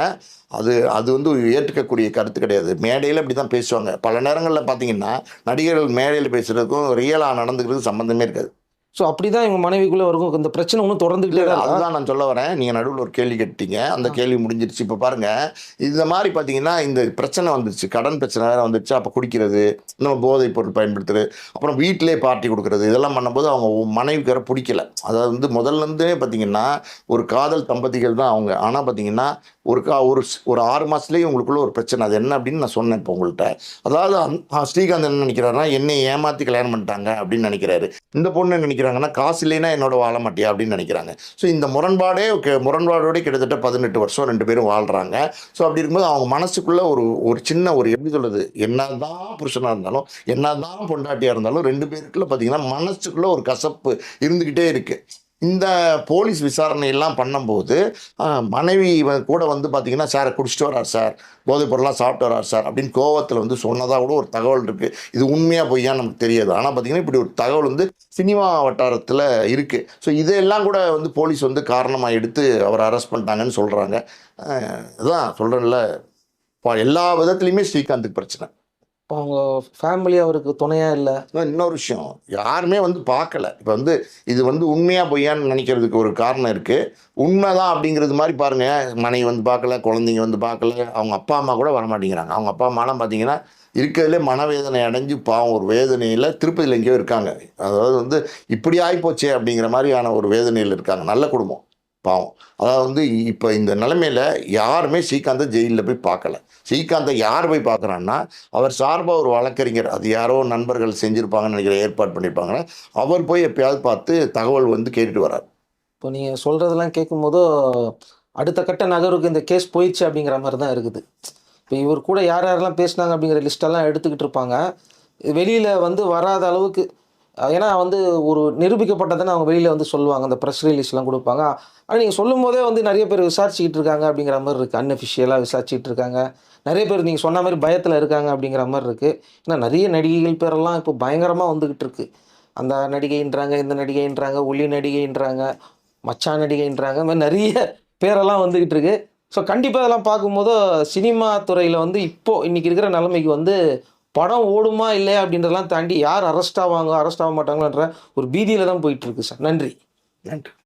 அது வந்து ஏற்றுக்கக்கூடிய கருத்து கிடையாது. மேடையில் இப்படி தான் பேசுவாங்க. பல நேரங்களில் பார்த்தீங்கன்னா நடிகர்கள் மேடையில் பேசுகிறதுக்கும் ரியலாக நடந்துக்கிறதுக்கு சம்மந்தமே இருக்காது. ஸோ அப்படிதான் இவங்க மனைவிக்குள்ளே இருக்கும் இந்த பிரச்சனை ஒன்றும் தொடர்ந்துக்கிட்டே தான் இருக்கா? அதுதான் நான் சொல்ல வரேன். நீங்கள் நடுவில் ஒரு கேள்வி கேட்டீங்க, அந்த கேள்வி முடிஞ்சிருச்சு. இப்போ பாருங்கள், இந்த மாதிரி பார்த்தீங்கன்னா இந்த பிரச்சனை வந்துருச்சு, கடன் பிரச்சனை வேறு வந்துருச்சு. அப்போ குடிக்கிறது, நம்ம போதைப் பொருள் பயன்படுத்துறது, அப்புறம் வீட்டிலே பார்ட்டி கொடுக்குறது, இதெல்லாம் பண்ணும்போது அவங்க மனைவிக்கு வேறு பிடிக்கல. அதாவது வந்து முதல்லேருந்தே பார்த்தீங்கன்னா ஒரு காதல் தம்பதிகள் தான் அவங்க. ஆனால் பார்த்தீங்கன்னா ஒரு 6 மாதத்துலேயே உங்களுக்குள்ள ஒரு பிரச்சனை. அது என்ன அப்படின்னு நான் சொன்னேன் இப்போ உங்கள்கிட்ட. அதாவது ஸ்ரீகாந்த் என்ன நினைக்கிறாருன்னா, என்னை ஏமாற்றி கல்யாணம் பண்ணிட்டாங்க அப்படின்னு நினைக்கிறாரு. இந்த பொண்ணு நினைக்கிறாங்கன்னா, காசு இல்லைன்னா என்னோட வாழ மாட்டியா அப்படின்னு நினைக்கிறாங்க. ஸோ இந்த முரண்பாடோட கிட்டத்தட்ட 18 வருஷம் 2 பேரும் வாழ்கிறாங்க. ஸோ அப்படி இருக்கும்போது அவங்க மனசுக்குள்ளே ஒரு சின்ன எப்படி சொல்கிறது, என்னதான் புருஷனாக இருந்தாலும் என்னதான் பொண்டாட்டியாக இருந்தாலும் 2 பேருக்குள்ள பார்த்தீங்கன்னா மனசுக்குள்ளே ஒரு கசப்பு இருந்துக்கிட்டே இருக்குது. இந்த போலீஸ் விசாரணையெல்லாம் பண்ணும்போது மனைவி கூட வந்து பார்த்தீங்கன்னா, சார் குடிச்சிட்டு வரார் சார், போதைப் பொருளாக சாப்பிட்டு வரார் சார் அப்படின்னு கோவத்தில் வந்து சொன்னதாக கூட ஒரு தகவல் இருக்குது. இது உண்மையாக பொய்யான்னு நமக்கு தெரியாது. ஆனால் பார்த்தீங்கன்னா இப்படி ஒரு தகவல் வந்து சினிமா வட்டாரத்தில் இருக்குது. ஸோ இதையெல்லாம் கூட வந்து போலீஸ் வந்து காரணமாக எடுத்து அவரை அரெஸ்ட் பண்ணிட்டாங்கன்னு சொல்கிறாங்க. அதான் சொல்கிறேன்ல, எல்லா விதத்துலையுமே ஸ்ரீகாந்துக்கு பிரச்சனை. இப்போ அவங்க ஃபேமிலி அவருக்கு துணையாக இல்லை. இன்னொரு விஷயம், யாருமே வந்து பார்க்கல. இப்போ வந்து இது வந்து உண்மையாக பொய்யான்னு நினைக்கிறதுக்கு ஒரு காரணம் இருக்குது. உண்மைதான் அப்படிங்கிறது மாதிரி பாருங்கள், மனைவி வந்து பார்க்கல, குழந்தைங்க வந்து பார்க்கல, அவங்க அப்பா அம்மா கூட வரமாட்டேங்கிறாங்க. அவங்க அப்பா அம்மாலாம் பார்த்தீங்கன்னா இருக்கிறதுலே மனவேதனை அடைஞ்சு பாவம் ஒரு வேதனையில் திருப்பதியில் எங்கேயோ இருக்காங்க. அதாவது வந்து இப்படி ஆகிப்போச்சே அப்படிங்கிற மாதிரியான ஒரு வேதனையில் இருக்காங்க. நல்ல குடும்பம் பாவம். அதாவது வந்து இப்போ இந்த நிலைமையில் யாருமே ஸ்ரீகாந்தை ஜெயிலில் போய் பார்க்கல. ஸ்ரீகாந்தை யார் போய் பார்க்குறான்னா, அவர் சார்பாக ஒரு வழக்கறிஞர், அது யாரோ நண்பர்கள் செஞ்சுருப்பாங்கன்னு நினைக்கிற, ஏற்பாடு பண்ணியிருப்பாங்கன்னா, அவர் போய் எப்பயாவது பார்த்து தகவல் வந்து கேட்டுட்டு வரார். இப்போ நீங்கள் சொல்கிறதெல்லாம் கேட்கும்போது அடுத்த கட்ட நகருக்கு இந்த கேஸ் போயிடுச்சு அப்படிங்கிற மாதிரி தான் இருக்குது. இப்போ இவர் கூட யார் யாரெல்லாம் பேசினாங்க அப்படிங்கிற லிஸ்ட்டெல்லாம் எடுத்துக்கிட்டு இருப்பாங்க. வெளியில் வந்து வராத அளவுக்கு, ஏன்னா வந்து ஒரு நிரூபிக்கப்பட்டதானே அவங்க வெளியில் வந்து சொல்லுவாங்க, அந்த ப்ரெஸ் ரிலீஸ்லாம் கொடுப்பாங்க. ஆனால் நீங்கள் சொல்லும் போதே வந்து நிறைய பேர் விசாரிச்சுக்கிட்டு இருக்காங்க அப்படிங்கிற மாதிரி இருக்குது. அன்அஃபிஷியலாக விசாரிச்சுக்கிட்டு இருக்காங்க. நிறைய பேர் நீங்கள் சொன்ன மாதிரி பயத்தில் இருக்காங்க அப்படிங்கிற மாதிரி இருக்குது. ஏன்னா நிறைய நடிகைகள் பேரெல்லாம் இப்போ பயங்கரமாக வந்துக்கிட்டு இருக்குது. அந்த நடிகைன்றாங்க, இந்த நடிகைன்றாங்க, ஒளி நடிகைன்றாங்க, மச்சான் நடிகைன்றாங்க, இந்த மாதிரி நிறைய பேரெல்லாம் வந்துக்கிட்டு இருக்கு. ஸோ கண்டிப்பாக இதெல்லாம் பார்க்கும்போது சினிமா துறையில் வந்து இப்போது இன்றைக்கி இருக்கிற நிலைமைக்கு வந்து படம் ஓடுமா இல்லையா அப்படின்றதெல்லாம் தாண்டி யார் அரெஸ்ட் ஆவாங்க, அரெஸ்ட் ஆக மாட்டாங்கன்ற ஒரு பீதியில் தான் போயிட்டுருக்கு சார். நன்றி. நன்றி.